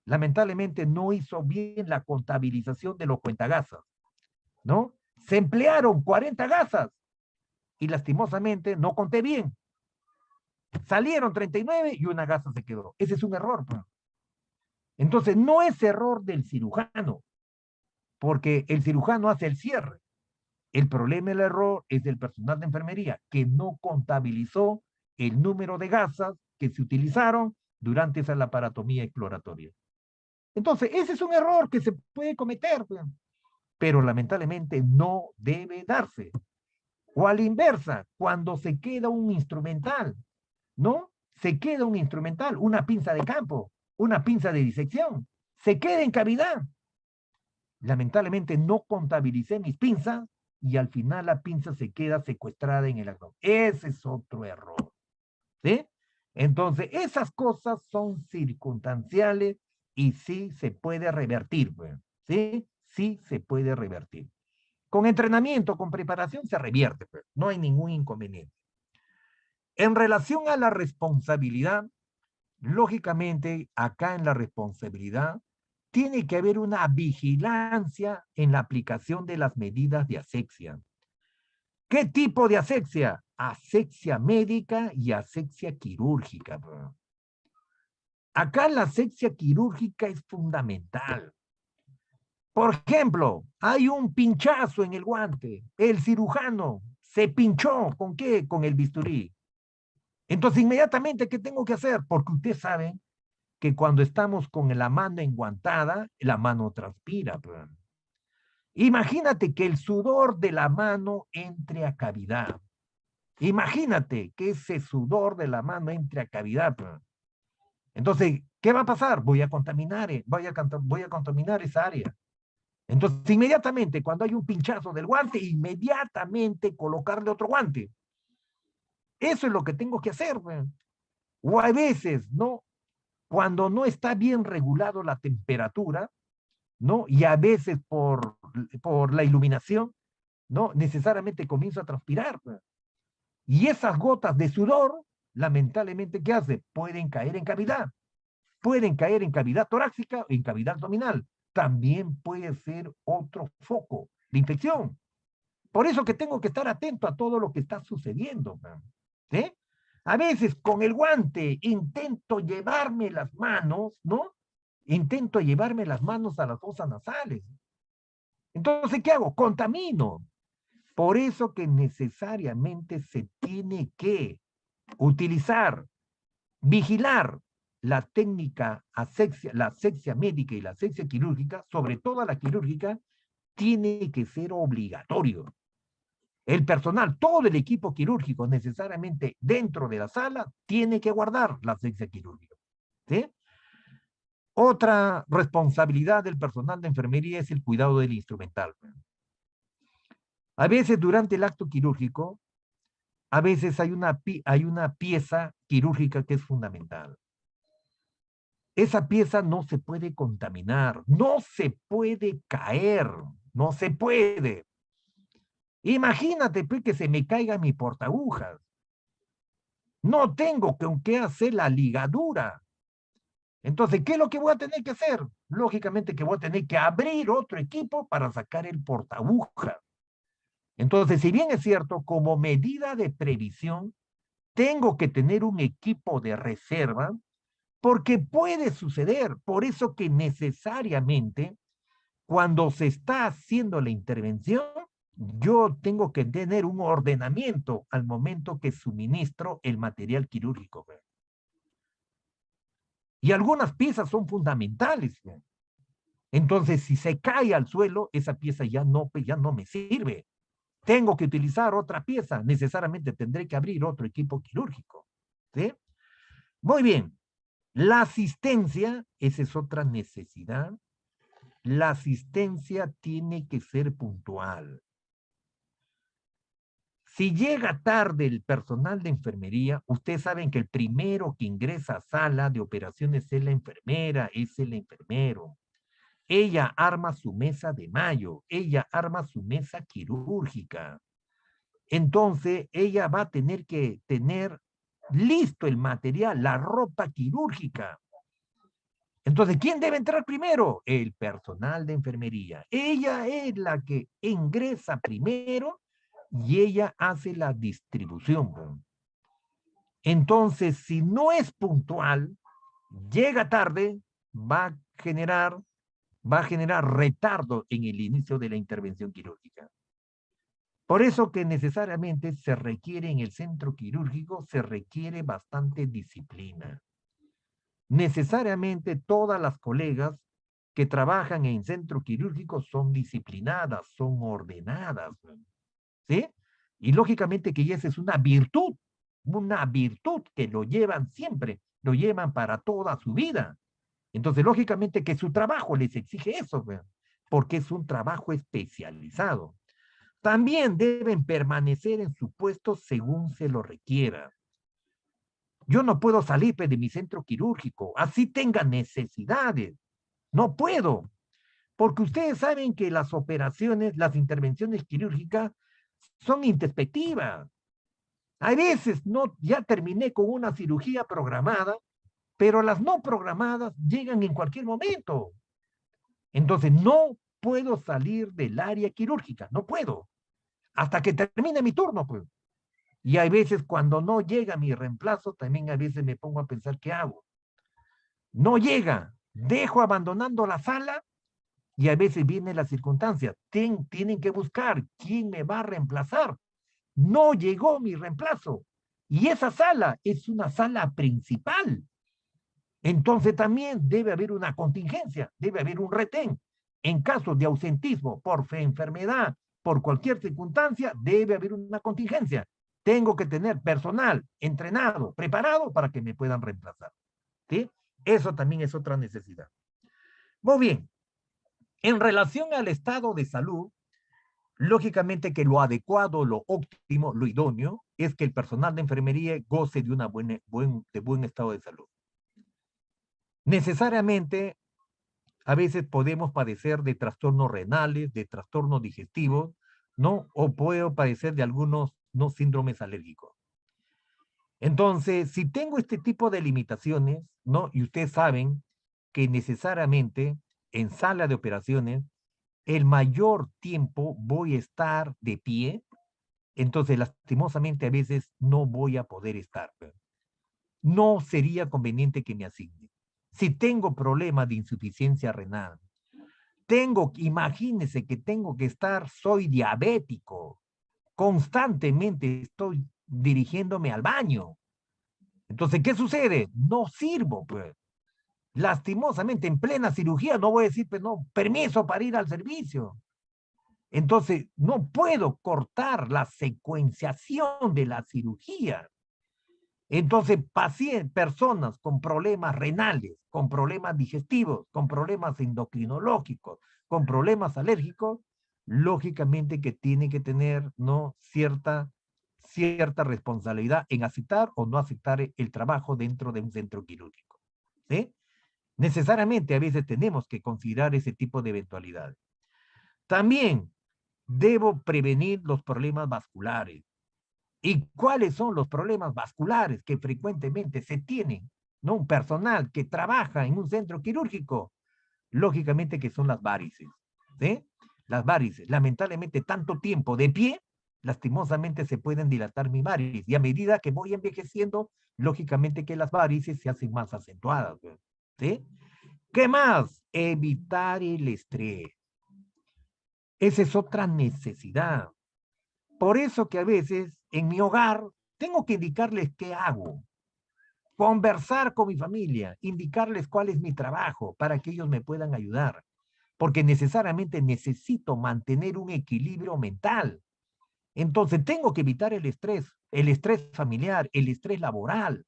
Lamentablemente no hizo bien la contabilización de los cuentagasas, ¿no? Se emplearon 40 gasas y lastimosamente no conté bien. Salieron 39 y una gasa se quedó. Ese es un error. Entonces, no es error del cirujano, porque el cirujano hace el cierre. El problema del error es del personal de enfermería, que no contabilizó el número de gasas que se utilizaron durante esa laparatomía exploratoria. Entonces, ese es un error que se puede cometer, pero lamentablemente no debe darse. O a la inversa, cuando se queda un instrumental, ¿no? Se queda un instrumental, una pinza de campo, una pinza de disección, se queda en cavidad. Lamentablemente no contabilicé mis pinzas y al final la pinza se queda secuestrada en el abdomen. Ese es otro error. ¿Sí? Entonces, esas cosas son circunstanciales y sí se puede revertir. ¿Sí? Sí se puede revertir. Con entrenamiento, con preparación se revierte. No hay ningún inconveniente. En relación a la responsabilidad, lógicamente, acá en la responsabilidad, tiene que haber una vigilancia en la aplicación de las medidas de asepsia. ¿Qué tipo de asepsia? Asepsia médica y asepsia quirúrgica. Acá la asepsia quirúrgica es fundamental. Por ejemplo, hay un pinchazo en el guante. El cirujano se pinchó. ¿Con qué? Con el bisturí. Entonces, inmediatamente, ¿qué tengo que hacer? Porque ustedes saben que cuando estamos con la mano enguantada, la mano transpira. Imagínate que el sudor de la mano entre a cavidad. Imagínate que ese sudor de la mano entre a cavidad. Entonces, ¿qué va a pasar? Voy a contaminar esa área. Entonces, inmediatamente, cuando hay un pinchazo del guante, inmediatamente colocarle otro guante. Eso es lo que tengo que hacer. O a veces, ¿no? Cuando no está bien regulado la temperatura, ¿no? Y a veces por la iluminación, ¿no? Necesariamente comienzo a transpirar. Y esas gotas de sudor, lamentablemente, ¿qué hace? Pueden caer en cavidad. Pueden caer en cavidad torácica o en cavidad abdominal. También puede ser otro foco de infección. Por eso que tengo que estar atento a todo lo que está sucediendo. ¿Sí? A veces con el guante intento llevarme las manos, ¿no? Intento llevarme las manos a las fosas nasales. Entonces, ¿qué hago? Contamino. Por eso que necesariamente se tiene que utilizar, vigilar la técnica asepsia, la asepsia médica y la asepsia quirúrgica, sobre todo la quirúrgica, tiene que ser obligatorio. El personal, todo el equipo quirúrgico necesariamente dentro de la sala tiene que guardar la asepsia quirúrgica. ¿Sí? Otra responsabilidad del personal de enfermería es el cuidado del instrumental. A veces durante el acto quirúrgico, a veces hay una pieza quirúrgica que es fundamental. Esa pieza no se puede contaminar, no se puede caer, no se puede. Imagínate pues, que se me caiga mi portaagujas. No tengo con qué hacer la ligadura. Entonces, ¿qué es lo que voy a tener que hacer? Lógicamente que voy a tener que abrir otro equipo para sacar el portaagujas. Entonces, si bien es cierto, como medida de previsión, tengo que tener un equipo de reserva porque puede suceder. Por eso que necesariamente, cuando se está haciendo la intervención, yo tengo que tener un ordenamiento al momento que suministro el material quirúrgico. Y algunas piezas son fundamentales. Entonces, si se cae al suelo, esa pieza ya no me sirve. Tengo que utilizar otra pieza. Necesariamente tendré que abrir otro equipo quirúrgico. ¿Sí? Muy bien. La asistencia, esa es otra necesidad. La asistencia tiene que ser puntual. Si llega tarde el personal de enfermería, ustedes saben que el primero que ingresa a sala de operaciones es la enfermera, es el enfermero. Ella arma su mesa de mayo, ella arma su mesa quirúrgica. Entonces, ella va a tener que tener listo el material, la ropa quirúrgica. Entonces, ¿quién debe entrar primero? El personal de enfermería. Ella es la que ingresa primero y ella hace la distribución. Entonces, si no es puntual, llega tarde, va a generar retardo en el inicio de la intervención quirúrgica. Por eso que necesariamente se requiere en el centro quirúrgico, se requiere bastante disciplina. Necesariamente todas las colegas que trabajan en centro quirúrgico son disciplinadas, son ordenadas, ¿sí? Y lógicamente que esa es una virtud que lo llevan siempre, lo llevan para toda su vida. Entonces, lógicamente que su trabajo les exige eso, porque es un trabajo especializado. También deben permanecer en su puesto según se lo requiera. Yo no puedo salir de mi centro quirúrgico, así tenga necesidades. No puedo, porque ustedes saben que las operaciones, las intervenciones quirúrgicas son introspectivas. A veces no, ya terminé con una cirugía programada, pero las no programadas llegan en cualquier momento. Entonces no puedo salir del área quirúrgica, no puedo, hasta que termine mi turno, pues. Y hay veces cuando no llega mi reemplazo, también a veces me pongo a pensar, ¿qué hago? No llega, dejo abandonando la sala y a veces viene la circunstancia. Tienen que buscar quién me va a reemplazar. No llegó mi reemplazo. Y esa sala es una sala principal. Entonces también debe haber una contingencia, debe haber un retén. En caso de ausentismo por enfermedad, por cualquier circunstancia, debe haber una contingencia. Tengo que tener personal entrenado, preparado para que me puedan reemplazar. ¿Sí? Eso también es otra necesidad. Muy bien. En relación al estado de salud, lógicamente que lo adecuado, lo óptimo, lo idóneo, es que el personal de enfermería goce de buen estado de salud. Necesariamente, a veces podemos padecer de trastornos renales, de trastornos digestivos, ¿no? O puedo padecer de algunos, ¿no?, síndromes alérgicos. Entonces, si tengo este tipo de limitaciones, ¿no? Y ustedes saben que necesariamente en sala de operaciones, el mayor tiempo voy a estar de pie, entonces lastimosamente a veces no voy a poder estar. No sería conveniente que me asigne. Si tengo problemas de insuficiencia renal, imagínense que tengo que estar, soy diabético, constantemente estoy dirigiéndome al baño. Entonces, ¿qué sucede? No sirvo, pues. Lastimosamente, en plena cirugía no voy a decir, pues no, permiso para ir al servicio. Entonces, no puedo cortar la secuenciación de la cirugía. Entonces, personas con problemas renales, con problemas digestivos, con problemas endocrinológicos, con problemas alérgicos, lógicamente que tienen que tener, ¿no?, cierta responsabilidad en aceptar o no aceptar el trabajo dentro de un centro quirúrgico. ¿Sí? Necesariamente a veces tenemos que considerar ese tipo de eventualidades. También debo prevenir los problemas vasculares. ¿Y cuáles son los problemas vasculares que frecuentemente se tienen? ¿No? Un personal que trabaja en un centro quirúrgico, lógicamente que son las varices. ¿Sí? Las varices, lamentablemente tanto tiempo de pie, lastimosamente se pueden dilatar mi varices. Y a medida que voy envejeciendo, lógicamente que las varices se hacen más acentuadas. ¿Sí? ¿Qué más? Evitar el estrés. Esa es otra necesidad. Por eso que a veces en mi hogar tengo que indicarles qué hago, conversar con mi familia, indicarles cuál es mi trabajo para que ellos me puedan ayudar, porque necesariamente necesito mantener un equilibrio mental. Entonces tengo que evitar el estrés familiar, el estrés laboral.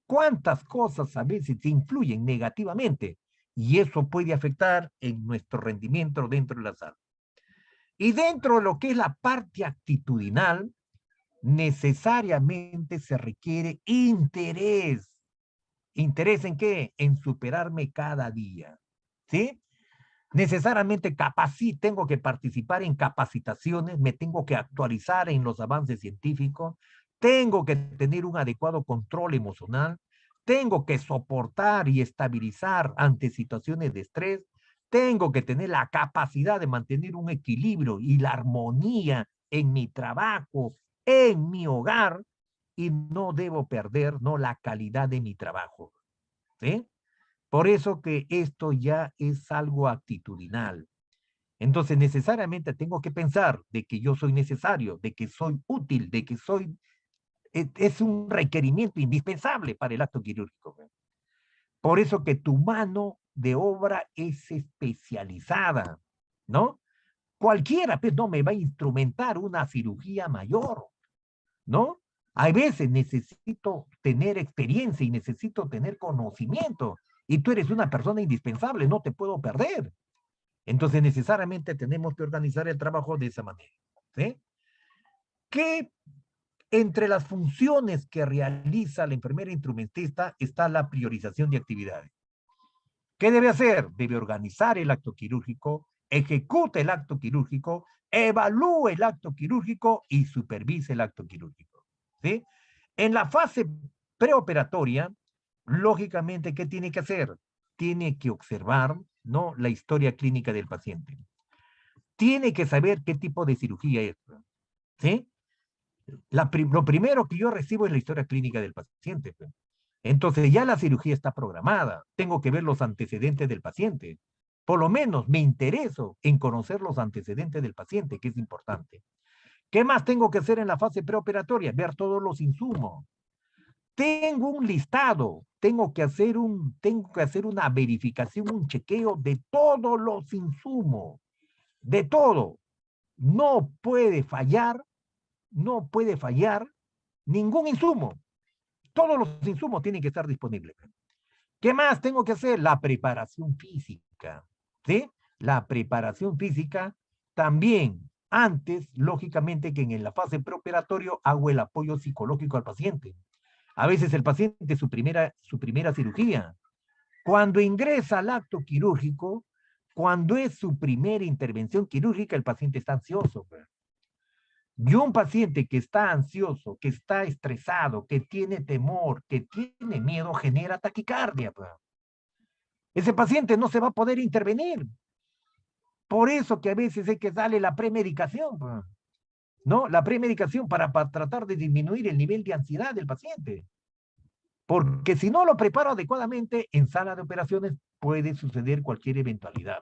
¿Cuántas cosas a veces influyen negativamente? Y eso puede afectar en nuestro rendimiento dentro de la sala. Y dentro de lo que es la parte actitudinal, necesariamente se requiere interés. ¿Interés en qué? En superarme cada día. ¿Sí? Necesariamente tengo que participar en capacitaciones, me tengo que actualizar en los avances científicos, tengo que tener un adecuado control emocional, tengo que soportar y estabilizar ante situaciones de estrés, tengo que tener la capacidad de mantener un equilibrio y la armonía en mi trabajo, en mi hogar, y no debo perder, ¿no?, la calidad de mi trabajo. ¿Sí? Por eso que esto ya es algo actitudinal. Entonces, necesariamente tengo que pensar de que yo soy necesario, de que soy útil, de que es un requerimiento indispensable para el acto quirúrgico. Por eso que tu mano de obra es especializada, ¿no? Cualquiera, pues, no me va a instrumentar una cirugía mayor, ¿no? Hay veces necesito tener experiencia y necesito tener conocimiento. Y tú eres una persona indispensable, no te puedo perder. Entonces, necesariamente tenemos que organizar el trabajo de esa manera. ¿Sí? Que entre las funciones que realiza la enfermera instrumentista está la priorización de actividades. ¿Qué debe hacer? Debe organizar el acto quirúrgico, ejecute el acto quirúrgico, evalúe el acto quirúrgico y supervise el acto quirúrgico. ¿Sí? En la fase preoperatoria, lógicamente, ¿qué tiene que hacer? Tiene que observar, ¿no?, la historia clínica del paciente. Tiene que saber qué tipo de cirugía es. ¿Sí? Lo primero que yo recibo es la historia clínica del paciente. Entonces ya la cirugía está programada. Tengo que ver los antecedentes del paciente. Por lo menos me intereso en conocer los antecedentes del paciente, que es importante. ¿Qué más tengo que hacer en la fase preoperatoria? Ver todos los insumos. Tengo un listado. Tengo que hacer una verificación, un chequeo de todos los insumos. De todo. No puede fallar ningún insumo. Todos los insumos tienen que estar disponibles. ¿Qué más tengo que hacer? La preparación física. ¿Sí? La preparación física también. Antes, lógicamente, que en la fase preoperatoria hago el apoyo psicológico al paciente. A veces el paciente es su primera cirugía. Cuando ingresa al acto quirúrgico, cuando es su primera intervención quirúrgica, el paciente está ansioso. Y un paciente que está ansioso, que está estresado, que tiene temor, que tiene miedo, genera taquicardia. Ese paciente no se va a poder intervenir. Por eso que a veces hay que darle la premedicación, ¿no? La premedicación para tratar de disminuir el nivel de ansiedad del paciente. Porque si no lo preparo adecuadamente, en sala de operaciones puede suceder cualquier eventualidad.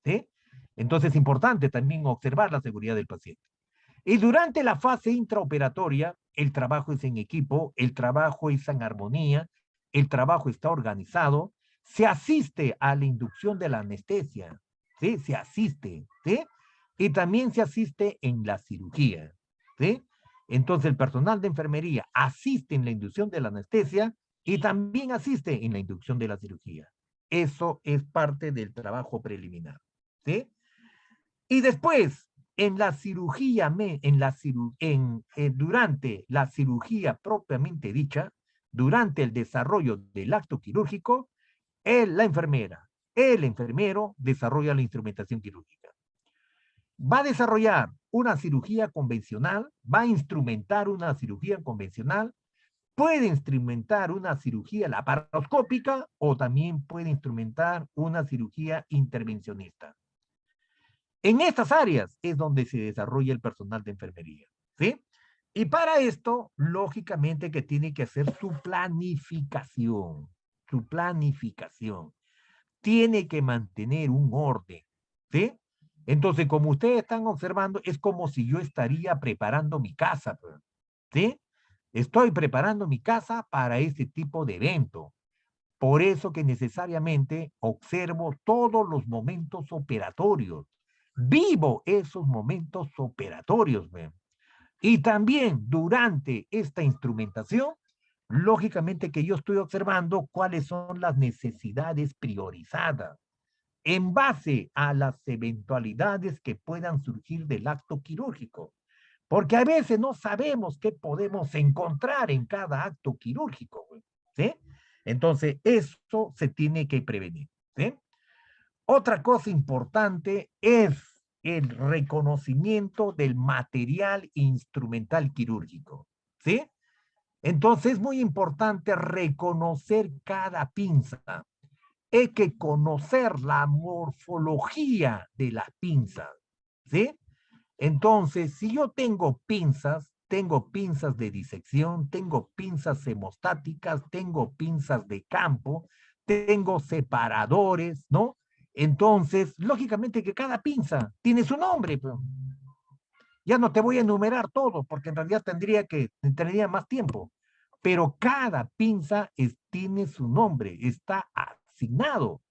¿Sí? Entonces es importante también observar la seguridad del paciente. Y durante la fase intraoperatoria, el trabajo es en equipo, el trabajo es en armonía, el trabajo está organizado, se asiste a la inducción de la anestesia, ¿sí? Se asiste, ¿sí? Y también se asiste en la cirugía, ¿sí? Entonces el personal de enfermería asiste en la inducción de la anestesia y también asiste en la inducción de la cirugía. Eso es parte del trabajo preliminar, ¿sí? Y después, en la cirugía, durante la cirugía propiamente dicha, durante el desarrollo del acto quirúrgico, la enfermera, el enfermero desarrolla la instrumentación quirúrgica. Va a desarrollar una cirugía convencional, va a instrumentar una cirugía convencional, puede instrumentar una cirugía laparoscópica o también puede instrumentar una cirugía intervencionista. En estas áreas es donde se desarrolla el personal de enfermería, ¿sí? Y para esto, lógicamente que tiene que hacer su planificación, Tiene que mantener un orden, ¿sí? Entonces, como ustedes están observando, es como si yo estaría preparando mi casa, ¿sí? Estoy preparando mi casa para este tipo de evento. Por eso que necesariamente observo todos los momentos operatorios. Vivo esos momentos operatorios, ¿ve? Y también durante esta instrumentación, lógicamente que yo estoy observando cuáles son las necesidades priorizadas en base a las eventualidades que puedan surgir del acto quirúrgico. Porque a veces no sabemos qué podemos encontrar en cada acto quirúrgico, ¿sí? Entonces, eso se tiene que prevenir, ¿sí? Otra cosa importante es el reconocimiento del material instrumental quirúrgico, ¿sí? Entonces, es muy importante reconocer cada pinza. Hay que conocer la morfología de las pinzas, ¿sí? Entonces, si yo tengo pinzas de disección, tengo pinzas hemostáticas, tengo pinzas de campo, tengo separadores, ¿no? Entonces, lógicamente que cada pinza tiene su nombre, pero ya no te voy a enumerar todo, porque en realidad tendría más tiempo. Pero cada pinza tiene su nombre, está asignado.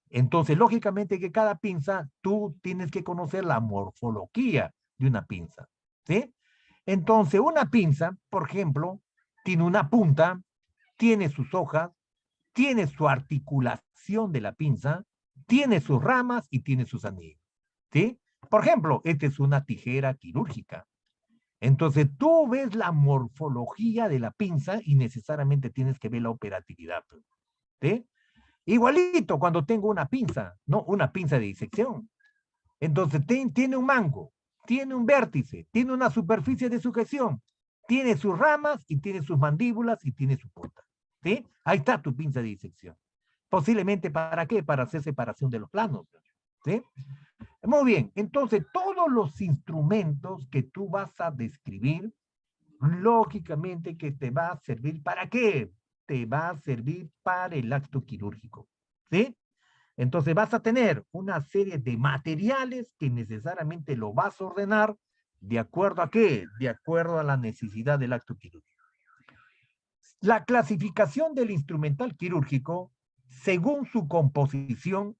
Entonces, lógicamente que cada pinza, tú tienes que conocer la morfología de una pinza, ¿sí? Entonces, una pinza, por ejemplo, tiene una punta, tiene sus hojas, tiene su articulación de la pinza, tiene sus ramas y tiene sus anillos, ¿sí? Por ejemplo, esta es una tijera quirúrgica. Entonces, tú ves la morfología de la pinza y necesariamente tienes que ver la operatividad, ¿sí? Igualito cuando tengo una pinza, ¿no? Una pinza de disección. Entonces tiene un mango, tiene un vértice, tiene una superficie de sujeción, tiene sus ramas y tiene sus mandíbulas y tiene su punta. ¿Sí? Ahí está tu pinza de disección. Posiblemente, ¿para qué? Para hacer separación de los planos. ¿Sí? Muy bien, entonces todos los instrumentos que tú vas a describir, lógicamente que te va a servir, ¿para qué? Te va a servir para el acto quirúrgico. ¿Sí? Entonces vas a tener una serie de materiales que necesariamente lo vas a ordenar de acuerdo a qué, de acuerdo a la necesidad del acto quirúrgico. La clasificación del instrumental quirúrgico, según su composición,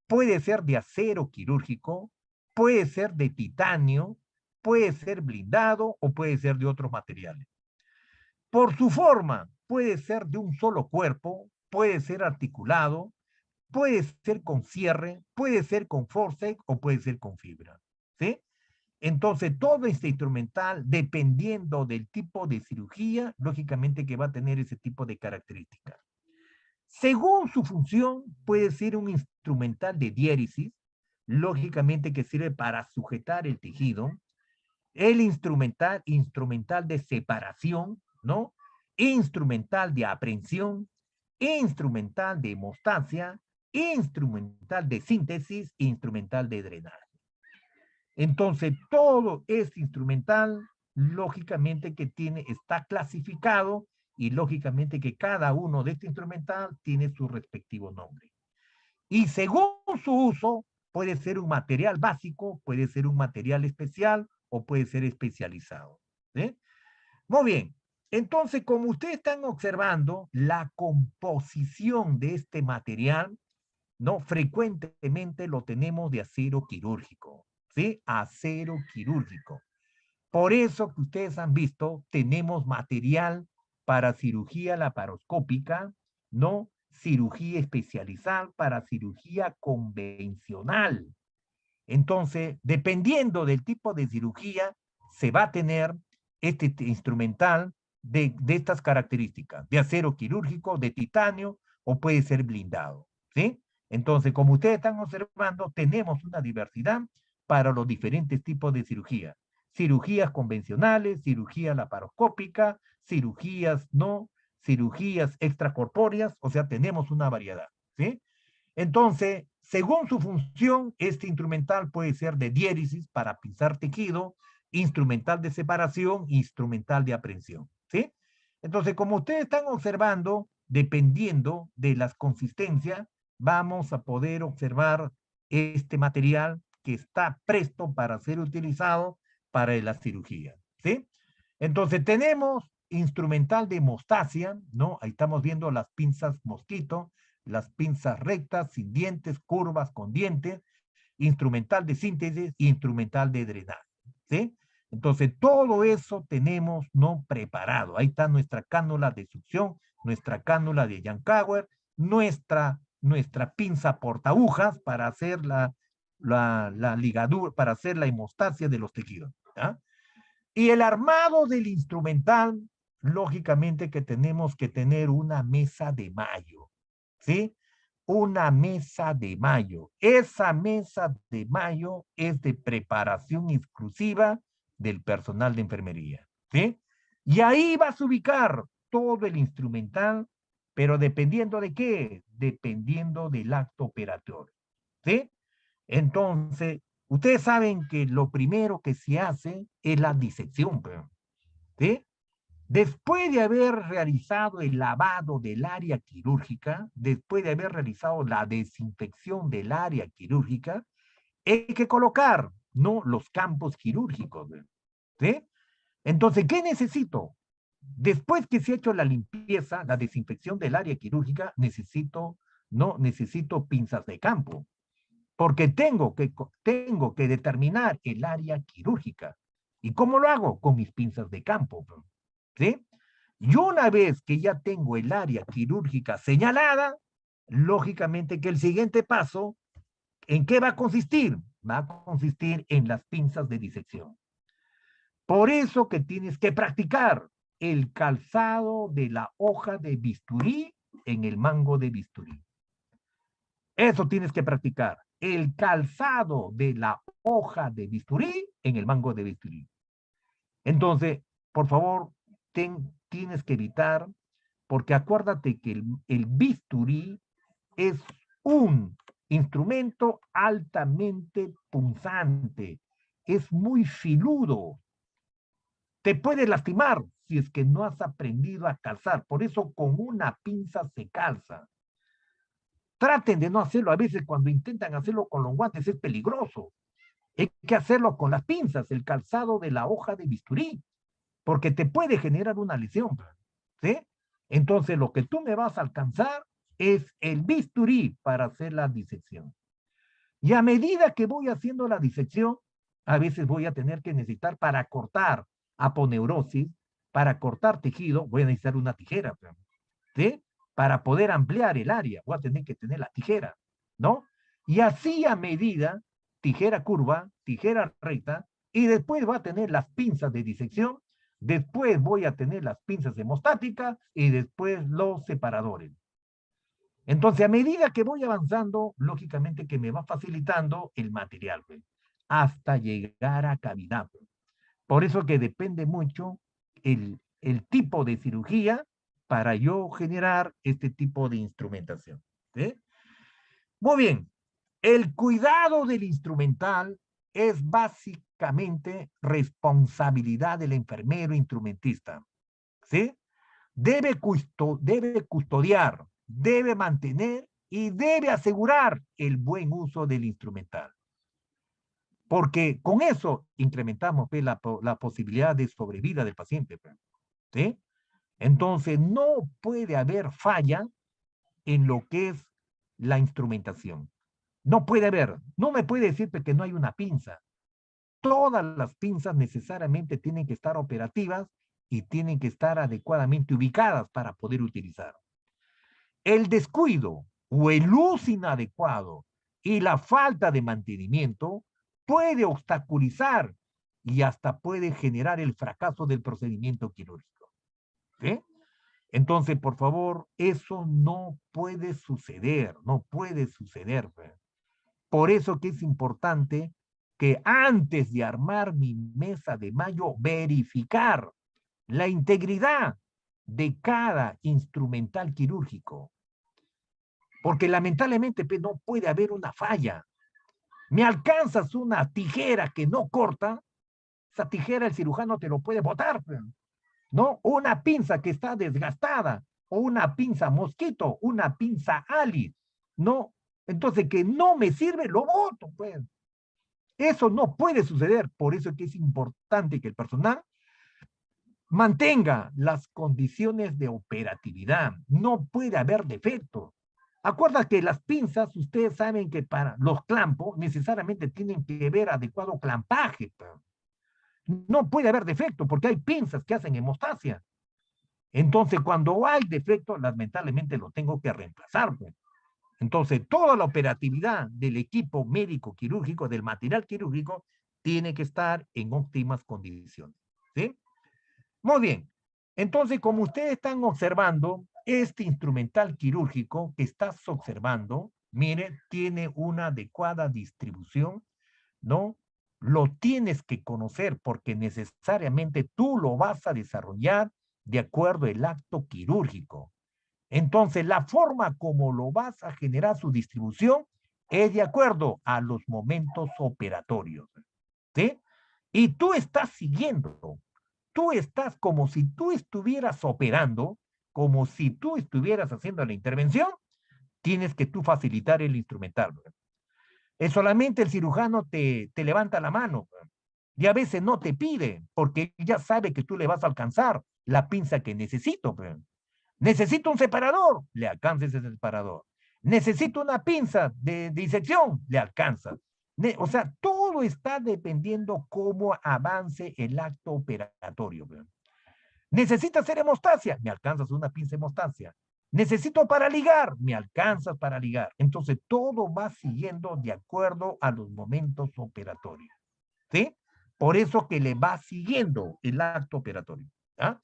puede ser de acero quirúrgico, puede ser de titanio, puede ser blindado o puede ser de otros materiales. Por su forma, puede ser de un solo cuerpo, puede ser articulado, puede ser con cierre, puede ser con forceps o puede ser con fibra, ¿sí? Entonces, todo este instrumental, dependiendo del tipo de cirugía, lógicamente que va a tener ese tipo de características. Según su función, puede ser un instrumental de diéresis, lógicamente que sirve para sujetar el tejido, el instrumental de separación, ¿no? Instrumental de aprehensión, instrumental de hemostasia, instrumental de síntesis, instrumental de drenaje. Entonces, todo este instrumental, lógicamente que está clasificado y lógicamente que cada uno de este instrumental tiene su respectivo nombre. Y según su uso, puede ser un material básico, puede ser un material especial o puede ser especializado. ¿Sí? Muy bien. Entonces, como ustedes están observando, la composición de este material, ¿no? Frecuentemente lo tenemos de acero quirúrgico, ¿sí? Acero quirúrgico. Por eso que ustedes han visto, tenemos material para cirugía laparoscópica, ¿no? Cirugía especializada para cirugía convencional. Entonces, dependiendo del tipo de cirugía, se va a tener este instrumental de estas características, de acero quirúrgico, de titanio o puede ser blindado, ¿sí? Entonces, como ustedes están observando, tenemos una diversidad para los diferentes tipos de cirugía. Cirugías convencionales, cirugía laparoscópica, cirugías no, cirugías extracorpóreas, o sea, tenemos una variedad, ¿sí? Entonces, según su función, este instrumental puede ser de diéresis para pinzar tejido, instrumental de separación, instrumental de aprehensión, ¿sí? Entonces, como ustedes están observando, dependiendo de las consistencias, vamos a poder observar este material que está presto para ser utilizado para la cirugía, ¿sí? Entonces tenemos instrumental de hemostasia, ¿no? Ahí estamos viendo las pinzas mosquito, las pinzas rectas, sin dientes, curvas, con dientes, instrumental de síntesis, instrumental de drenaje, ¿sí? Entonces, todo eso tenemos, ¿no? Preparado. Ahí está nuestra cánula de succión, nuestra cánula de Yankauer, nuestra pinza portaagujas para hacer la ligadura, para hacer la hemostasia de los tejidos, ¿ya? Y el armado del instrumental, lógicamente que tenemos que tener una mesa de mayo, ¿sí? Una mesa de mayo. Esa mesa de mayo es de preparación exclusiva del personal de enfermería, ¿sí? Y ahí vas a ubicar todo el instrumental, pero dependiendo de qué, dependiendo del acto operatorio, ¿sí? Entonces, ustedes saben que lo primero que se hace es la disección, ¿sí? Después de haber realizado el lavado del área quirúrgica, después de haber realizado la desinfección del área quirúrgica, hay que colocar, ¿no? Los campos quirúrgicos, ¿sí? Entonces, ¿qué necesito? Después que se ha hecho la limpieza, la desinfección del área quirúrgica, necesito pinzas de campo, porque tengo que determinar el área quirúrgica. ¿Y cómo lo hago? Con mis pinzas de campo, ¿sí? Y una vez que ya tengo el área quirúrgica señalada, lógicamente que el siguiente paso, ¿en qué va a consistir? Va a consistir en las pinzas de disección. Por eso que tienes que practicar el calzado de la hoja de bisturí en el mango de bisturí. Eso tienes que practicar. El calzado de la hoja de bisturí en el mango de bisturí. Entonces, por favor, tienes que evitar, porque acuérdate que el bisturí es un instrumento altamente punzante, es muy filudo, te puede lastimar si es que no has aprendido a calzar, por eso con una pinza se calza. Traten de no hacerlo, a veces cuando intentan hacerlo con los guantes es peligroso. Hay que hacerlo con las pinzas, el calzado de la hoja de bisturí, porque te puede generar una lesión, ¿sí? Entonces lo que tú me vas a alcanzar es el bisturí para hacer la disección. Y a medida que voy haciendo la disección, a veces voy a tener que necesitar para cortar aponeurosis, para cortar tejido, voy a necesitar una tijera, ¿sí? Para poder ampliar el área, voy a tener que tener la tijera, ¿no? Y así a medida, tijera curva, tijera recta, y después va a tener las pinzas de disección, después voy a tener las pinzas hemostáticas y después los separadores. Entonces, a medida que voy avanzando, lógicamente que me va facilitando el material, pues, hasta llegar a cavidad. Pues. Por eso que depende mucho el tipo de cirugía para yo generar este tipo de instrumentación. ¿Sí? Muy bien. El cuidado del instrumental es básicamente responsabilidad del enfermero instrumentista. ¿Sí? Debe custodiar, debe mantener y debe asegurar el buen uso del instrumental. Porque con eso incrementamos la posibilidad de sobrevida del paciente. ¿Sí? Entonces, no puede haber falla en lo que es la instrumentación. No puede haber, no me puede decir que no hay una pinza. Todas las pinzas necesariamente tienen que estar operativas y tienen que estar adecuadamente ubicadas para poder utilizar. El descuido o el uso inadecuado y la falta de mantenimiento puede obstaculizar y hasta puede generar el fracaso del procedimiento quirúrgico. ¿Sí? Entonces, por favor, eso no puede suceder, no puede suceder. Por eso que es importante que antes de armar mi mesa de mayo, verificar la integridad de cada instrumental quirúrgico. Porque lamentablemente pues, no puede haber una falla. Me alcanzas una tijera que no corta, esa tijera el cirujano te lo puede botar, ¿no? Una pinza que está desgastada, o una pinza mosquito, una pinza Alice, ¿no? Entonces que no me sirve, lo boto, pues. Eso no puede suceder. Por eso es que es importante que el personal mantenga las condiciones de operatividad. No puede haber defectos. Acuerda que las pinzas, ustedes saben que para los clampos necesariamente tienen que ver adecuado clampaje. No puede haber defecto porque hay pinzas que hacen hemostasia. Entonces, cuando hay defecto, lamentablemente lo tengo que reemplazar. Pues. Entonces, toda la operatividad del equipo médico quirúrgico, del material quirúrgico, tiene que estar en óptimas condiciones. ¿Sí? Muy bien. Entonces, como ustedes están observando, este instrumental quirúrgico que estás observando, mire, tiene una adecuada distribución, ¿no? Lo tienes que conocer porque necesariamente tú lo vas a desarrollar de acuerdo al acto quirúrgico. Entonces, la forma como lo vas a generar su distribución es de acuerdo a los momentos operatorios. ¿Sí? Y tú estás siguiendo. Tú estás como si tú estuvieras operando, como si tú estuvieras haciendo la intervención, tienes que tú facilitar el instrumental. Es solamente el cirujano te levanta la mano y a veces no te pide porque ya sabe que tú le vas a alcanzar la pinza que necesito. Necesito un separador, le alcanzas ese separador. Necesito una pinza de disección, le alcanzas. O sea, todo está dependiendo cómo avance el acto operatorio. Necesitas hacer hemostasia, me alcanzas una pinza de hemostasia. Necesito para ligar, me alcanzas para ligar. Entonces, todo va siguiendo de acuerdo a los momentos operatorios. ¿Sí? Por eso que le va siguiendo el acto operatorio. ¿Ah?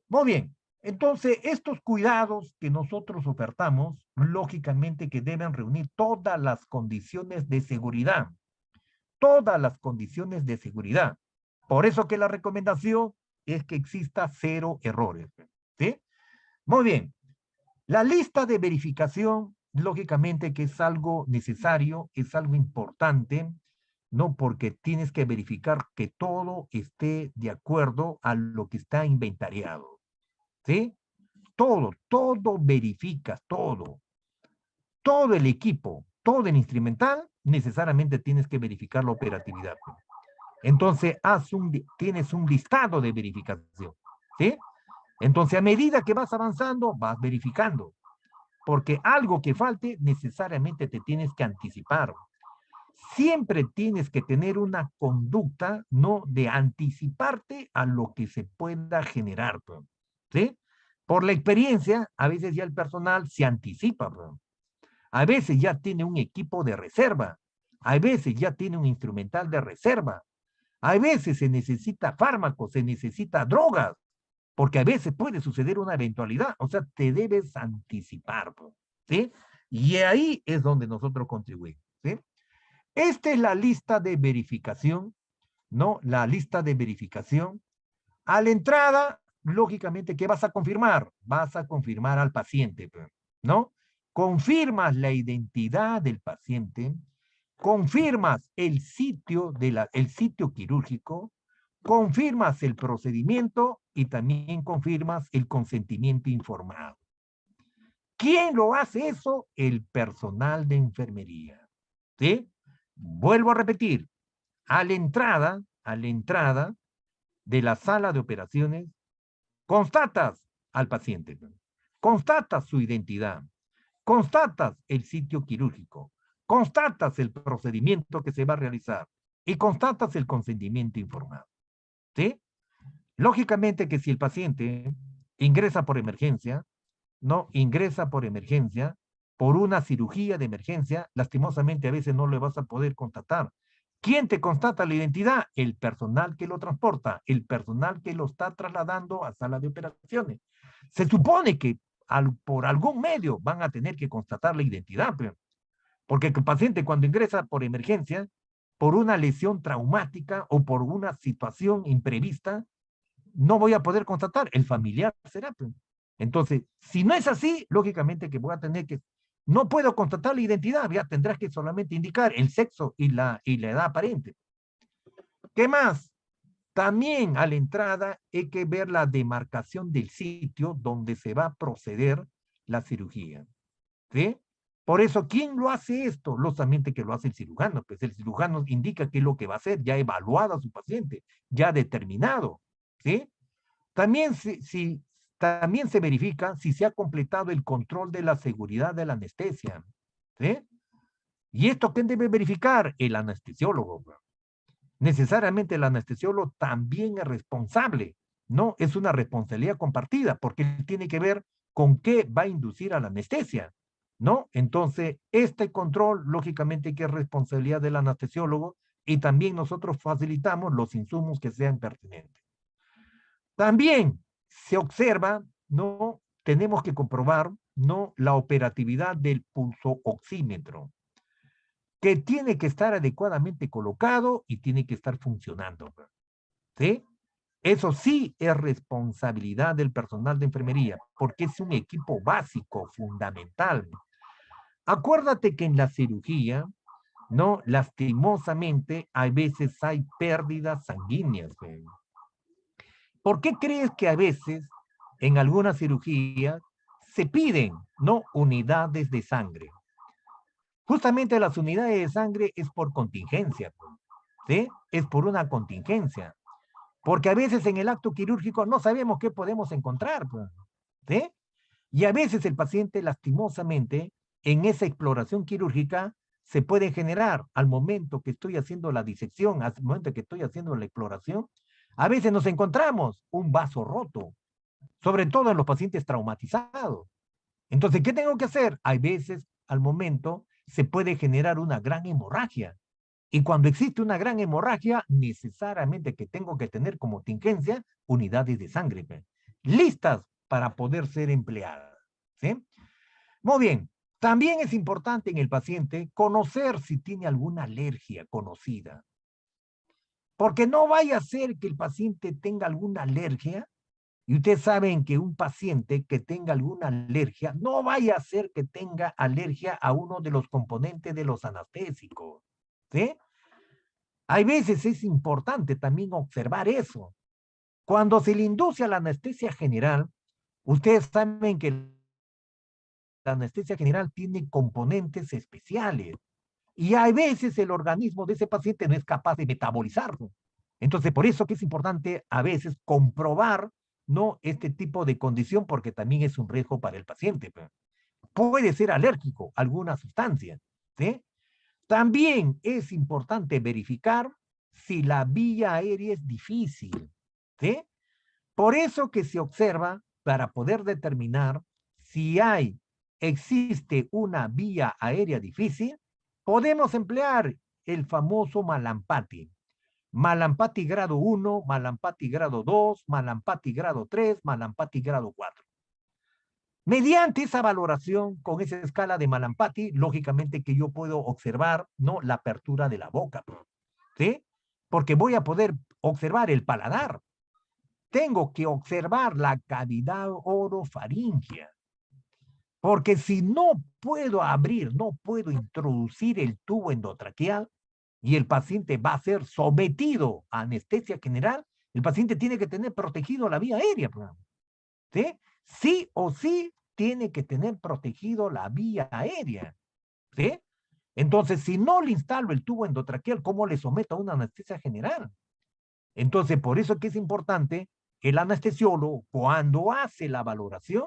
Muy bien. Entonces, estos cuidados que nosotros ofertamos, lógicamente que deben reunir todas las condiciones de seguridad. Todas las condiciones de seguridad. Por eso que la recomendación es que exista 0 errores. ¿Sí? Muy bien. La lista de verificación, lógicamente que es algo necesario, es algo importante, ¿no? Porque tienes que verificar que todo esté de acuerdo a lo que está inventariado. ¿Sí? Todo verificas, todo. Todo el equipo, todo el instrumental, necesariamente tienes que verificar la operatividad. Entonces, tienes un listado de verificación, ¿sí? Entonces, a medida que vas avanzando, vas verificando. Porque algo que falte, necesariamente te tienes que anticipar. Siempre tienes que tener una conducta, ¿no? De anticiparte a lo que se pueda generar, ¿sí? Por la experiencia, a veces ya el personal se anticipa, a veces ya tiene un equipo de reserva, a veces ya tiene un instrumental de reserva, a veces se necesita fármacos, se necesita drogas, porque a veces puede suceder una eventualidad, o sea, te debes anticipar, ¿sí? Y ahí es donde nosotros contribuimos, ¿sí? Esta es la lista de verificación, ¿no? La lista de verificación. A la entrada, lógicamente, ¿qué vas a confirmar? Vas a confirmar al paciente, ¿no? Confirmas la identidad del paciente, confirmas el sitio, el sitio quirúrgico, confirmas el procedimiento y también confirmas el consentimiento informado. ¿Quién lo hace eso? El personal de enfermería. ¿Sí? Vuelvo a repetir, a la entrada de la sala de operaciones, constatas al paciente, constatas su identidad, constatas el sitio quirúrgico, constatas el procedimiento que se va a realizar y constatas el consentimiento informado. ¿Sí? Lógicamente que si el paciente ingresa por emergencia, no ingresa por emergencia, por una cirugía de emergencia, lastimosamente a veces no le vas a poder constatar. ¿Quién te constata la identidad? El personal que lo transporta, el personal que lo está trasladando a sala de operaciones. Se supone que por algún medio van a tener que constatar la identidad, porque el paciente cuando ingresa por emergencia, por una lesión traumática o por una situación imprevista, no voy a poder constatar, el familiar será. Entonces, si no es así, lógicamente que voy a tener que, no puedo constatar la identidad, ya tendrás que solamente indicar el sexo y la edad aparente. ¿Qué más? También a la entrada hay que ver la demarcación del sitio donde se va a proceder la cirugía. ¿Sí? Por eso, ¿quién lo hace esto? Lógicamente que lo hace el cirujano, pues el cirujano indica qué es lo que va a hacer, ya evaluado a su paciente, ya determinado, ¿sí? También también se verifica si se ha completado el control de la seguridad de la anestesia, ¿sí? ¿Y esto quién debe verificar? El anestesiólogo. Necesariamente el anestesiólogo también es responsable, ¿no? Es una responsabilidad compartida, porque tiene que ver con qué va a inducir a la anestesia, ¿no? Entonces, este control, lógicamente, que es responsabilidad del anestesiólogo, y también nosotros facilitamos los insumos que sean pertinentes. También se observa, ¿no? Tenemos que comprobar, ¿no? La operatividad del pulso oxímetro, que tiene que estar adecuadamente colocado y tiene que estar funcionando, ¿sí? Eso sí es responsabilidad del personal de enfermería, porque es un equipo básico, fundamental. Acuérdate que en la cirugía, ¿no? Lastimosamente, a veces hay pérdidas sanguíneas, ¿ve? ¿Por qué crees que a veces en algunas cirugías se piden, ¿no? Unidades de sangre? Justamente las unidades de sangre es por contingencia, ¿sí? Es por una contingencia. Porque a veces en el acto quirúrgico no sabemos qué podemos encontrar, ¿sí? Y a veces el paciente, lastimosamente, en esa exploración quirúrgica, se puede generar al momento que estoy haciendo la disección, al momento que estoy haciendo la exploración, a veces nos encontramos un vaso roto, sobre todo en los pacientes traumatizados. Entonces, ¿qué tengo que hacer? Hay veces, al momento, se puede generar una gran hemorragia. Y cuando existe una gran hemorragia, necesariamente que tengo que tener como contingencia unidades de sangre, listas para poder ser empleadas, ¿sí? Muy bien. También es importante en el paciente conocer si tiene alguna alergia conocida. Porque no vaya a ser que el paciente tenga alguna alergia. Y ustedes saben que un paciente que tenga alguna alergia, no vaya a ser que tenga alergia a uno de los componentes de los anestésicos, ¿sí? Hay veces es importante también observar eso. Cuando se le induce a la anestesia general, ustedes saben que la anestesia general tiene componentes especiales y a veces el organismo de ese paciente no es capaz de metabolizarlo. Entonces, por eso que es importante a veces comprobar, ¿no? Este tipo de condición, porque también es un riesgo para el paciente. Puede ser alérgico a alguna sustancia, ¿sí? También es importante verificar si la vía aérea es difícil, ¿sí? Por eso que se observa para poder determinar si existe una vía aérea difícil, podemos emplear el famoso Malampati. Malampati grado 1, Malampati grado 2, Malampati grado 3, Malampati grado 4. Mediante esa valoración, con esa escala de Malampati, lógicamente que yo puedo observar, ¿no? La apertura de la boca, ¿sí? Porque voy a poder observar el paladar. Tengo que observar la cavidad orofaringea. Porque si no puedo abrir, no puedo introducir el tubo endotraqueal y el paciente va a ser sometido a anestesia general, el paciente tiene que tener protegido la vía aérea, ¿sí? Sí o sí tiene que tener protegido la vía aérea, ¿sí? Entonces, si no le instalo el tubo endotraqueal, ¿cómo le someto a una anestesia general? Entonces, por eso que es importante que el anestesiólogo, cuando hace la valoración,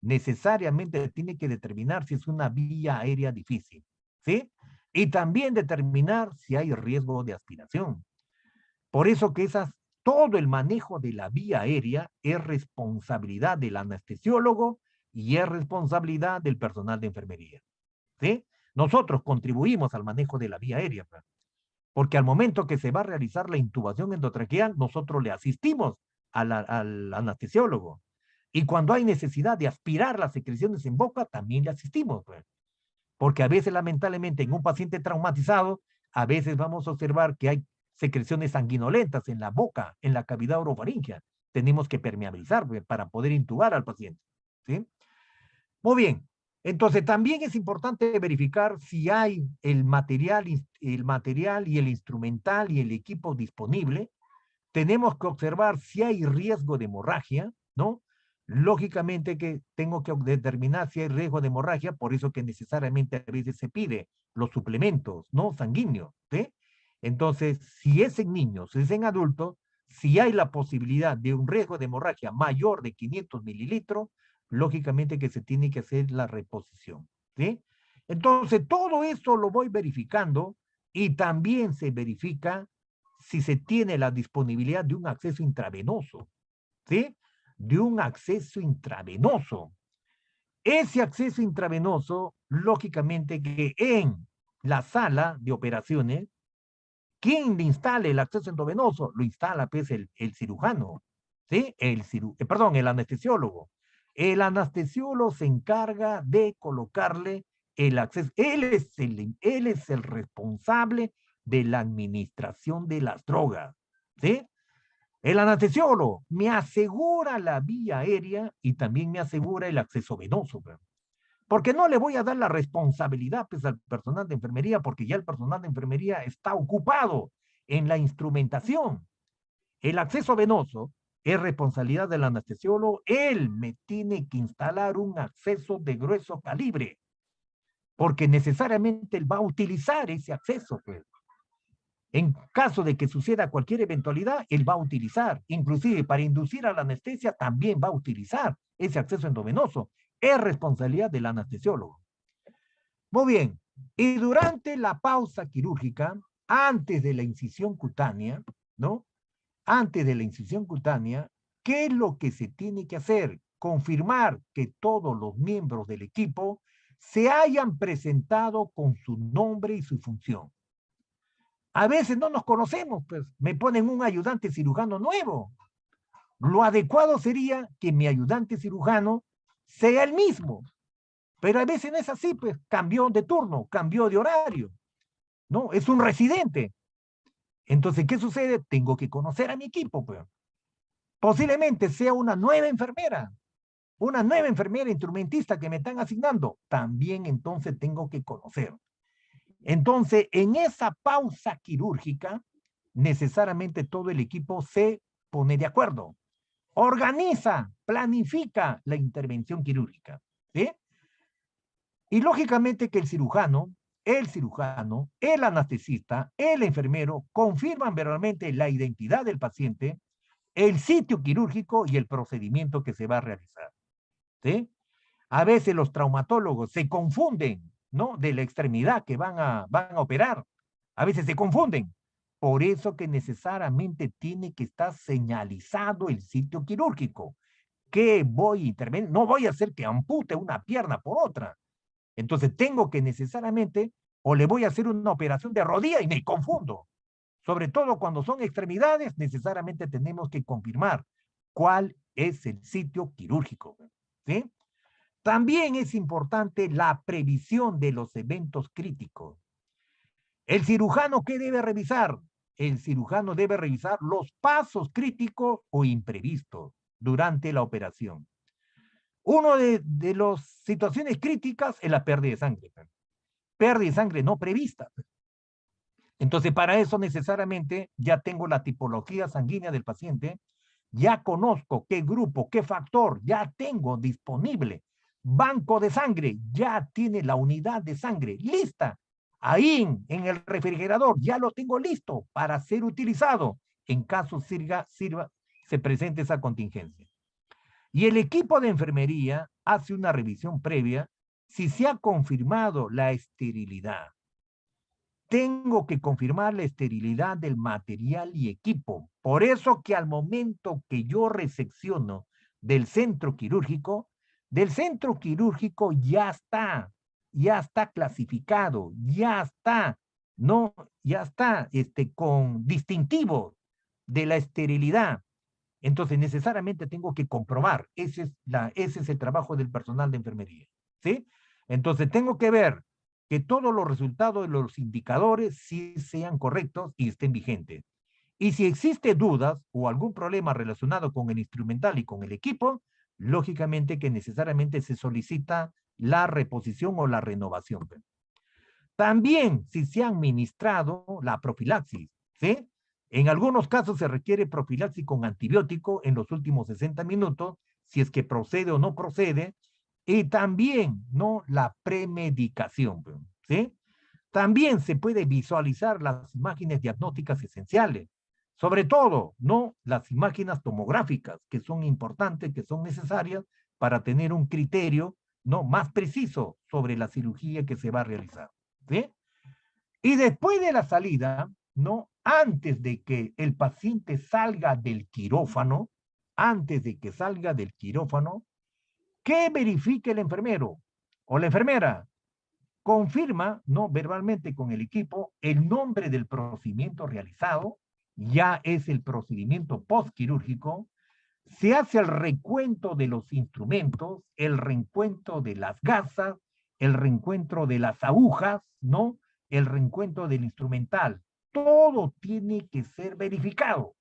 necesariamente tiene que determinar si es una vía aérea difícil, ¿sí? Y también determinar si hay riesgo de aspiración. Por eso que todo el manejo de la vía aérea es responsabilidad del anestesiólogo y es responsabilidad del personal de enfermería, ¿sí? Nosotros contribuimos al manejo de la vía aérea, porque al momento que se va a realizar la intubación endotraqueal, nosotros le asistimos al anestesiólogo. Y cuando hay necesidad de aspirar las secreciones en boca, también le asistimos, pues. Porque a veces, lamentablemente, en un paciente traumatizado, a veces vamos a observar que hay secreciones sanguinolentas en la boca, en la cavidad orofaringea. Tenemos que permeabilizar, pues, para poder intubar al paciente, ¿sí? Muy bien. Entonces, también es importante verificar si hay el material y el instrumental y el equipo disponible. Tenemos que observar si hay riesgo de hemorragia, ¿no? lógicamente que tengo que determinar si hay riesgo de hemorragia, por eso que necesariamente a veces se pide los suplementos, ¿no? Sanguíneos, ¿sí? Entonces, si es en niños, si es en adultos, si hay la posibilidad de un riesgo de hemorragia mayor de 500 mililitros, lógicamente que se tiene que hacer la reposición, ¿sí? Entonces, todo eso lo voy verificando y también se verifica si se tiene la disponibilidad de un acceso intravenoso, ¿sí? De un acceso intravenoso. Ese acceso intravenoso, lógicamente que en la sala de operaciones, ¿quién le instala el acceso intravenoso? Lo instala pues el cirujano, ¿sí? El anestesiólogo. El anestesiólogo se encarga de colocarle el acceso. Él es el responsable de la administración de las drogas, ¿sí? El anestesiólogo me asegura la vía aérea y también me asegura el acceso venoso, ¿verdad? Porque no le voy a dar la responsabilidad pues, al personal de enfermería, porque ya el personal de enfermería está ocupado en la instrumentación. El acceso venoso es responsabilidad del anestesiólogo. Él me tiene que instalar un acceso de grueso calibre, porque necesariamente él va a utilizar ese acceso, pues. En caso de que suceda cualquier eventualidad, él va a utilizar, inclusive para inducir a la anestesia, también va a utilizar ese acceso endovenoso. Es responsabilidad del anestesiólogo. Muy bien, y durante la pausa quirúrgica, antes de la incisión cutánea, ¿no? Antes de la incisión cutánea, ¿qué es lo que se tiene que hacer? Confirmar que todos los miembros del equipo se hayan presentado con su nombre y su función. A veces no nos conocemos, pues me ponen un ayudante cirujano nuevo. Lo adecuado sería que mi ayudante cirujano sea el mismo. Pero a veces no es así, pues cambió de turno, cambió de horario. No, es un residente. Entonces, ¿qué sucede? Tengo que conocer a mi equipo, pues. Posiblemente sea una nueva enfermera instrumentista que me están asignando. También entonces tengo que conocer. Entonces, en esa pausa quirúrgica, necesariamente todo el equipo se pone de acuerdo, organiza, planifica la intervención quirúrgica, ¿sí? Y lógicamente que el cirujano, el anestesista, el enfermero confirman verbalmente la identidad del paciente, el sitio quirúrgico y el procedimiento que se va a realizar, ¿sí? A veces los traumatólogos se confunden, ¿no? De la extremidad que van a operar. A veces se confunden. Por eso que necesariamente tiene que estar señalizado el sitio quirúrgico. ¿Qué voy a intervenir? No voy a hacer que ampute una pierna por otra. Entonces tengo que necesariamente, o le voy a hacer una operación de rodilla y me confundo. Sobre todo cuando son extremidades, necesariamente tenemos que confirmar cuál es el sitio quirúrgico, ¿sí? También es importante la previsión de los eventos críticos. ¿El cirujano qué debe revisar? El cirujano debe revisar los pasos críticos o imprevistos durante la operación. Uno de las situaciones críticas es la pérdida de sangre. Pérdida de sangre no prevista. Entonces, para eso necesariamente ya tengo la tipología sanguínea del paciente, ya conozco qué grupo, qué factor, ya tengo disponible. Banco de sangre, ya tiene la unidad de sangre lista. Ahí en el refrigerador ya lo tengo listo para ser utilizado en caso se presente esa contingencia. Y el equipo de enfermería hace una revisión previa si se ha confirmado la esterilidad. Tengo que confirmar la esterilidad del material y equipo. Por eso que al momento que yo resecciono del centro quirúrgico ya está clasificado, ya está con distintivo de la esterilidad. Entonces necesariamente tengo que comprobar, ese es el trabajo del personal de enfermería, ¿sí? Entonces tengo que ver que todos los resultados de los indicadores sí sean correctos y estén vigentes. Y si existe dudas o algún problema relacionado con el instrumental y con el equipo, lógicamente que necesariamente se solicita la reposición o la renovación. También si se ha administrado la profilaxis, ¿sí? En algunos casos se requiere profilaxis con antibiótico en los últimos 60 minutos si es que procede o no procede, y también, ¿no?, la premedicación, ¿sí? También se puede visualizar las imágenes diagnósticas esenciales, sobre todo, ¿no?, las imágenes tomográficas, que son importantes, que son necesarias para tener un criterio, ¿no?, más preciso sobre la cirugía que se va a realizar, ¿sí? Y después de la salida, ¿no?, antes de que el paciente salga del quirófano, antes de que salga del quirófano, ¿qué verifique el enfermero o la enfermera? Confirma, ¿no?, verbalmente con el equipo el nombre del procedimiento realizado, ya es el procedimiento postquirúrgico, se hace el recuento de los instrumentos, el reencuentro de las gasas, el reencuentro de las agujas, ¿no?, el reencuentro del instrumental. Todo tiene que ser verificado,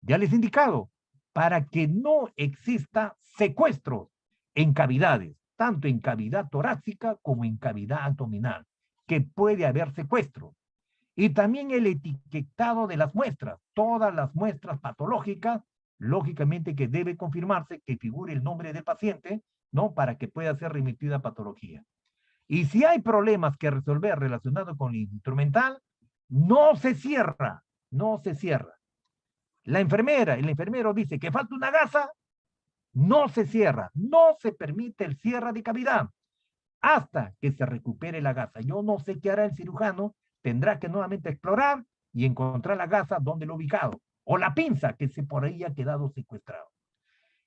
ya les he indicado, para que no exista secuestros en cavidades, tanto en cavidad torácica como en cavidad abdominal, que puede haber secuestro. Y también el etiquetado de las muestras, todas las muestras patológicas, lógicamente que debe confirmarse que figure el nombre del paciente, ¿no?, para que pueda ser remitida a patología. Y si hay problemas que resolver relacionados con el instrumental, no se cierra, no se cierra. La enfermera, el enfermero dice que falta una gasa, no se cierra, no se permite el cierre de cavidad hasta que se recupere la gasa. Yo no sé qué hará el cirujano, tendrá que nuevamente explorar y encontrar la gasa donde lo ha ubicado, o la pinza que se por ahí ha quedado secuestrado.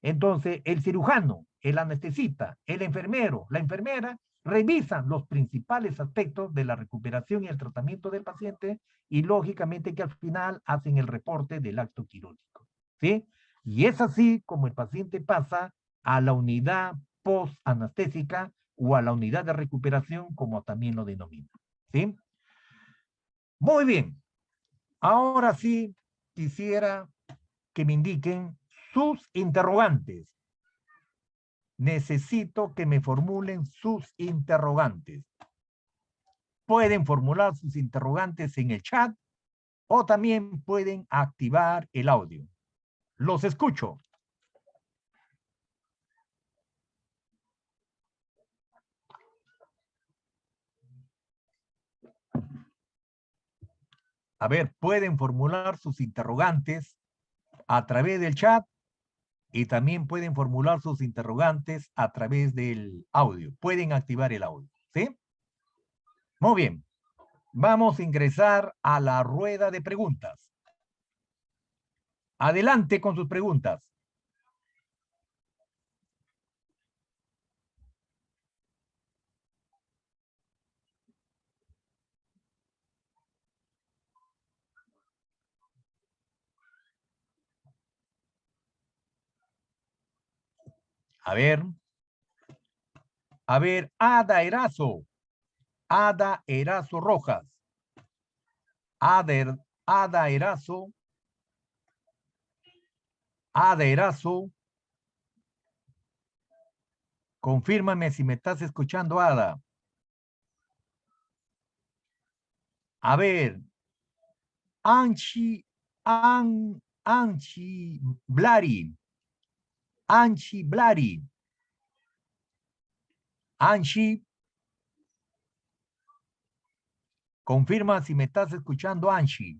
Entonces, el cirujano, el anestesista, el enfermero, la enfermera, revisan los principales aspectos de la recuperación y el tratamiento del paciente y lógicamente que al final hacen el reporte del acto quirúrgico, ¿sí? Y es así como el paciente pasa a la unidad post-anestésica o a la unidad de recuperación, como también lo denomina, ¿sí? Muy bien. Ahora sí quisiera que me indiquen sus interrogantes. Necesito que me formulen sus interrogantes. Pueden formular sus interrogantes en el chat o también pueden activar el audio. Los escucho. A ver, pueden formular sus interrogantes a través del chat y también pueden formular sus interrogantes a través del audio. Pueden activar el audio, ¿sí? Muy bien. Vamos a ingresar a la rueda de preguntas. Adelante con sus preguntas. A ver, Ada Erazo Rojas. Ada Erazo. Confírmame si me estás escuchando, Ada. A ver, Anchi Blari. Anchi, confirma si me estás escuchando, Anchi.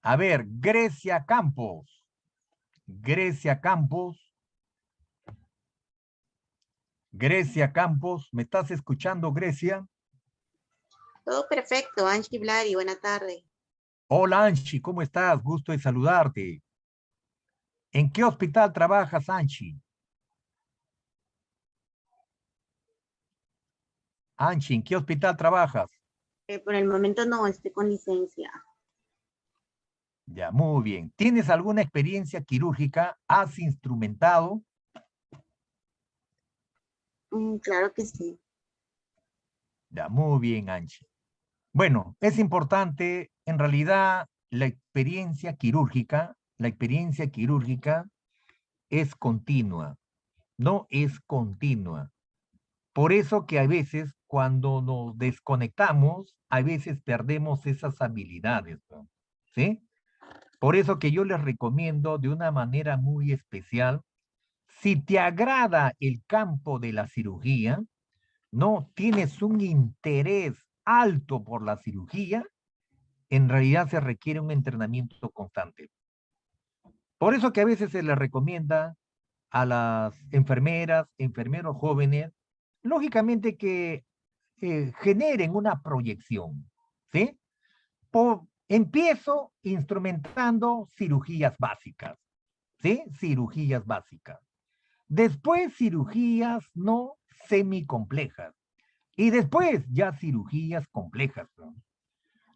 A ver, Grecia Campos. ¿Me estás escuchando, Grecia? Todo perfecto, Angie Blari, buena tarde. Hola, Anchi, ¿cómo estás? Gusto de saludarte. ¿En qué hospital trabajas, Anchi? Anchi, ¿en qué hospital trabajas? Por el momento no, estoy con licencia. Ya, muy bien. ¿Tienes alguna experiencia quirúrgica? ¿Has instrumentado? Claro que sí. Ya, muy bien, Anchi. Bueno, es importante, en realidad, la experiencia quirúrgica es continua, no es continua. Por eso que a veces, cuando nos desconectamos, a veces perdemos esas habilidades, ¿no? ¿Sí? Por eso que yo les recomiendo de una manera muy especial, si te agrada el campo de la cirugía, no tienes un interés alto por la cirugía, en realidad se requiere un entrenamiento constante. Por eso que a veces se les recomienda a las enfermeras, enfermeros jóvenes, lógicamente que generen una proyección, ¿sí? Empiezo instrumentando cirugías básicas, ¿sí? Cirugías básicas. Después cirugías no semicomplejas. Y después ya cirugías complejas, ¿no?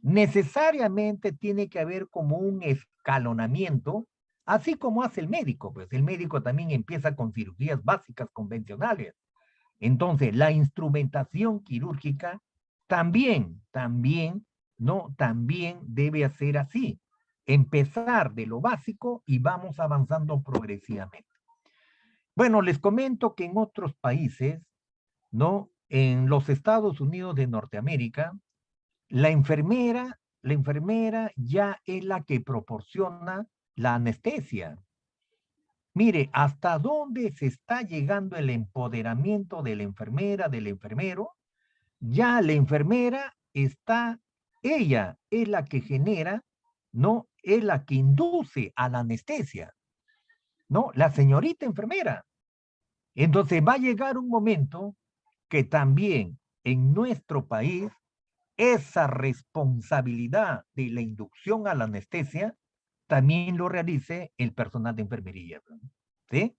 Necesariamente tiene que haber como un escalonamiento, así como hace el médico, pues el médico también empieza con cirugías básicas convencionales. Entonces, la instrumentación quirúrgica también, ¿no? También debe ser así. Empezar de lo básico y vamos avanzando progresivamente. Bueno, les comento que en otros países, ¿no? En los Estados Unidos de Norteamérica, la enfermera ya es la que proporciona la anestesia. Mire, hasta dónde se está llegando el empoderamiento de la enfermera, del enfermero. Ya la enfermera ella es la que genera, ¿no? Es la que induce a la anestesia, ¿no? La señorita enfermera. Entonces va a llegar un momento que también en nuestro país esa responsabilidad de la inducción a la anestesia también lo realice el personal de enfermería, ¿sí?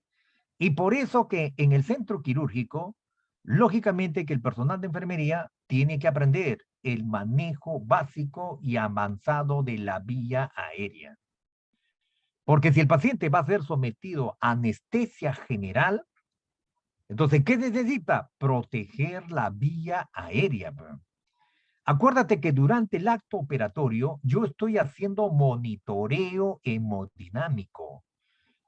Y por eso que en el centro quirúrgico, lógicamente que el personal de enfermería tiene que aprender el manejo básico y avanzado de la vía aérea. Porque si el paciente va a ser sometido a anestesia general, entonces, ¿qué necesita? Proteger la vía aérea. Acuérdate que durante el acto operatorio yo estoy haciendo monitoreo hemodinámico.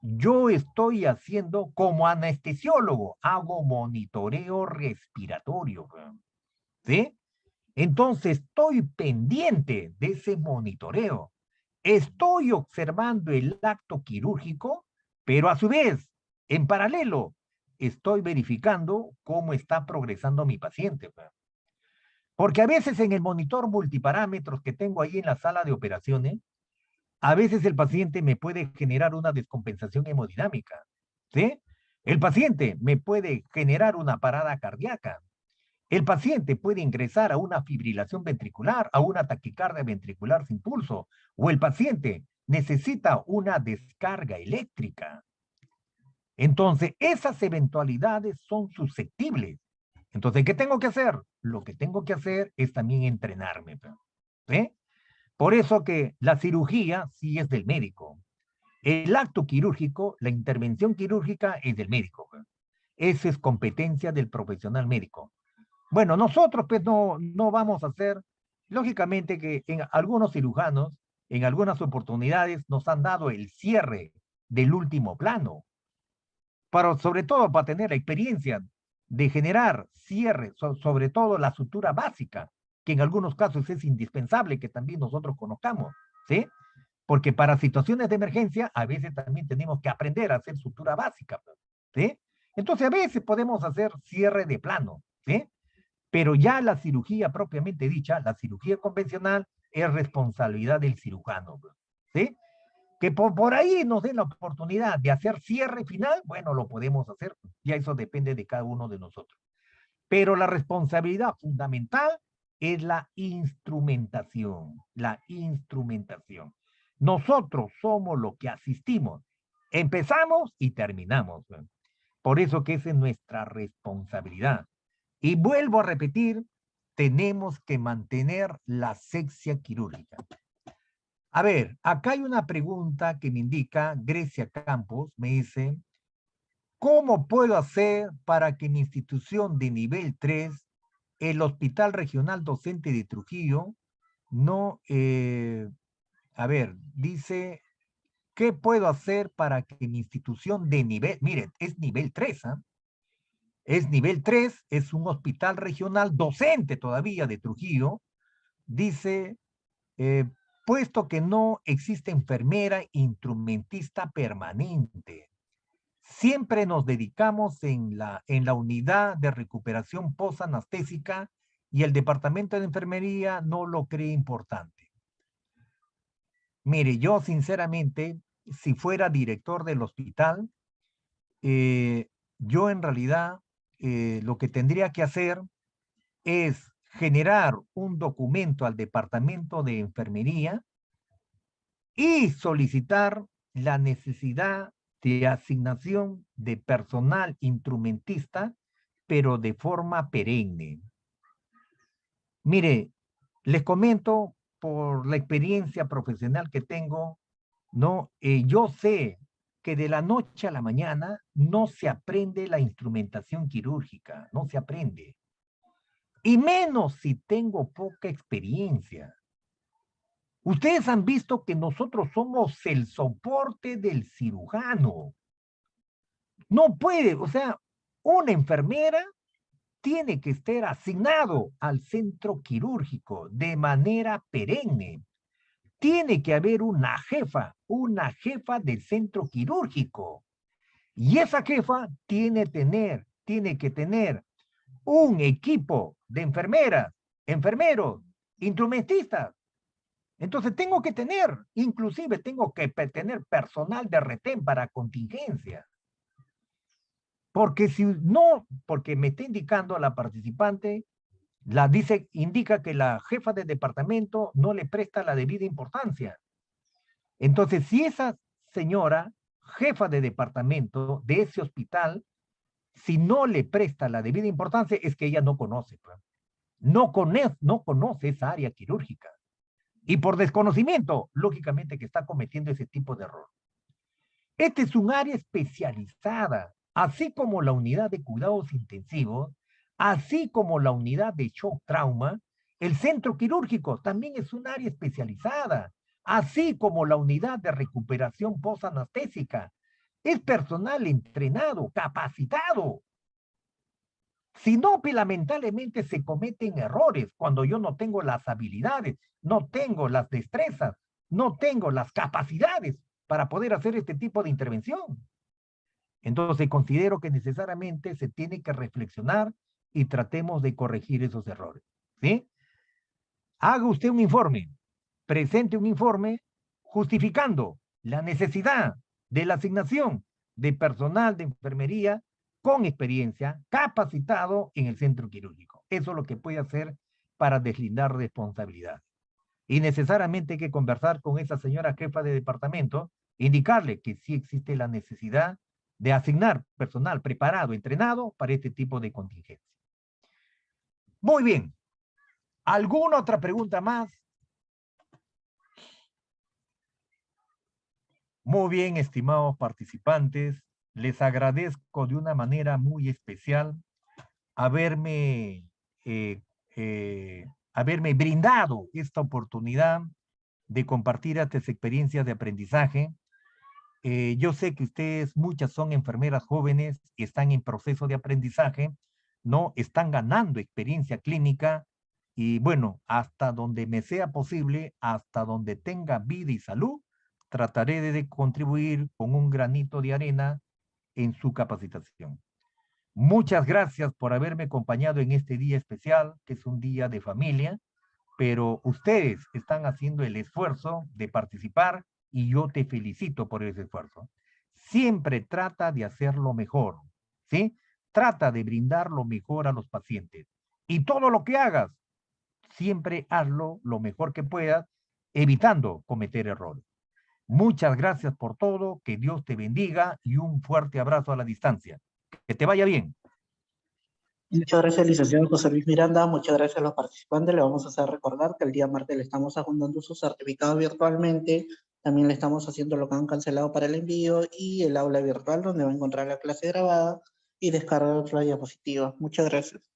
Yo estoy haciendo como anestesiólogo, hago monitoreo respiratorio. ¿Sí? Entonces estoy pendiente de ese monitoreo. Estoy observando el acto quirúrgico, pero a su vez, en paralelo, estoy verificando cómo está progresando mi paciente. Porque a veces en el monitor multiparámetros que tengo ahí en la sala de operaciones, a veces el paciente me puede generar una descompensación hemodinámica, ¿sí? El paciente me puede generar una parada cardíaca. El paciente puede ingresar a una fibrilación ventricular, a una taquicardia ventricular sin pulso, o el paciente necesita una descarga eléctrica. Entonces, esas eventualidades son susceptibles. Entonces, ¿qué tengo que hacer? Lo que tengo que hacer es también entrenarme. ¿Sí? Por eso que la cirugía sí es del médico. El acto quirúrgico, la intervención quirúrgica es del médico. Esa es competencia del profesional médico. Bueno, nosotros pues no vamos a hacer, lógicamente que en algunos cirujanos, en algunas oportunidades nos han dado el cierre del último plano, sobre todo para tener la experiencia de generar cierre, sobre todo la sutura básica, que en algunos casos es indispensable que también nosotros conozcamos, ¿sí? Porque para situaciones de emergencia a veces también tenemos que aprender a hacer sutura básica, ¿sí? Entonces a veces podemos hacer cierre de plano, ¿sí? Pero ya la cirugía propiamente dicha, la cirugía convencional, es responsabilidad del cirujano, ¿sí? Que por ahí nos den la oportunidad de hacer cierre final, bueno, lo podemos hacer, ya eso depende de cada uno de nosotros. Pero la responsabilidad fundamental es la instrumentación, la instrumentación. Nosotros somos los que asistimos, empezamos y terminamos. Por eso que esa es nuestra responsabilidad. Y vuelvo a repetir, tenemos que mantener la asepsia quirúrgica. A ver, acá hay una pregunta que me indica Grecia Campos, me dice, ¿cómo puedo hacer para que mi institución de nivel 3, el Hospital Regional Docente de Trujillo, no, a ver, dice, ¿qué puedo hacer para que mi institución de nivel, miren, es nivel 3, ¿ah? Es nivel 3, es un hospital regional docente todavía de Trujillo, dice, puesto que no existe enfermera instrumentista permanente. Siempre nos dedicamos en la unidad de recuperación post-anestésica y el departamento de enfermería no lo cree importante. Mire, yo sinceramente, si fuera director del hospital, yo en realidad lo que tendría que hacer es generar un documento al departamento de enfermería y solicitar la necesidad de asignación de personal instrumentista, pero de forma perenne. Mire, les comento por la experiencia profesional que tengo, ¿no? Yo sé que de la noche a la mañana no se aprende la instrumentación quirúrgica, no se aprende. Y menos si tengo poca experiencia. Ustedes han visto que nosotros somos el soporte del cirujano. No puede, o sea, una enfermera tiene que estar asignado al centro quirúrgico de manera perenne. Tiene que haber una jefa del centro quirúrgico. Y esa jefa tiene que tener un equipo de enfermeras, enfermeros, instrumentistas. Entonces inclusive tengo que tener personal de retén para contingencia. Porque si no, porque me está indicando a la participante, indica que la jefa de departamento no le presta la debida importancia. Entonces, si esa señora, jefa de departamento de ese hospital, si no le presta la debida importancia, es que ella no conoce, no conoce esa área quirúrgica. Y por desconocimiento, lógicamente que está cometiendo ese tipo de error. Este es un área especializada, así como la unidad de cuidados intensivos, así como la unidad de shock trauma. El centro quirúrgico también es un área especializada, así como la unidad de recuperación post-anestésica. Es personal entrenado, capacitado. Si no, lamentablemente se cometen errores cuando yo no tengo las habilidades, no tengo las destrezas, no tengo las capacidades para poder hacer este tipo de intervención. Entonces considero que necesariamente se tiene que reflexionar y tratemos de corregir esos errores, ¿sí? Haga usted un informe, presente un informe justificando la necesidad de la asignación de personal de enfermería con experiencia, capacitado en el centro quirúrgico. Eso es lo que puede hacer para deslindar responsabilidad. Y necesariamente hay que conversar con esa señora jefa de departamento, indicarle que sí existe la necesidad de asignar personal preparado, entrenado para este tipo de contingencia. Muy bien. ¿Alguna otra pregunta más? Muy bien, estimados participantes. Les agradezco de una manera muy especial haberme brindado esta oportunidad de compartir estas experiencias de aprendizaje. Yo sé que ustedes, muchas son enfermeras jóvenes y están en proceso de aprendizaje, ¿no? Están ganando experiencia clínica y bueno, hasta donde me sea posible, hasta donde tenga vida y salud, trataré de contribuir con un granito de arena en su capacitación. Muchas gracias por haberme acompañado en este día especial, que es un día de familia, pero ustedes están haciendo el esfuerzo de participar y yo te felicito por ese esfuerzo. Siempre trata de hacerlo mejor, ¿sí? Trata de brindar lo mejor a los pacientes. Y todo lo que hagas, siempre hazlo lo mejor que puedas, evitando cometer errores. Muchas gracias por todo, que Dios te bendiga y un fuerte abrazo a la distancia. Que te vaya bien. Muchas gracias, licenciado José Luis Miranda. Muchas gracias a los participantes. Le vamos a hacer recordar que el día martes le estamos adjuntando sus certificados virtualmente. También le estamos haciendo lo que han cancelado para el envío y el aula virtual donde va a encontrar la clase grabada y descargar la diapositiva. Muchas gracias.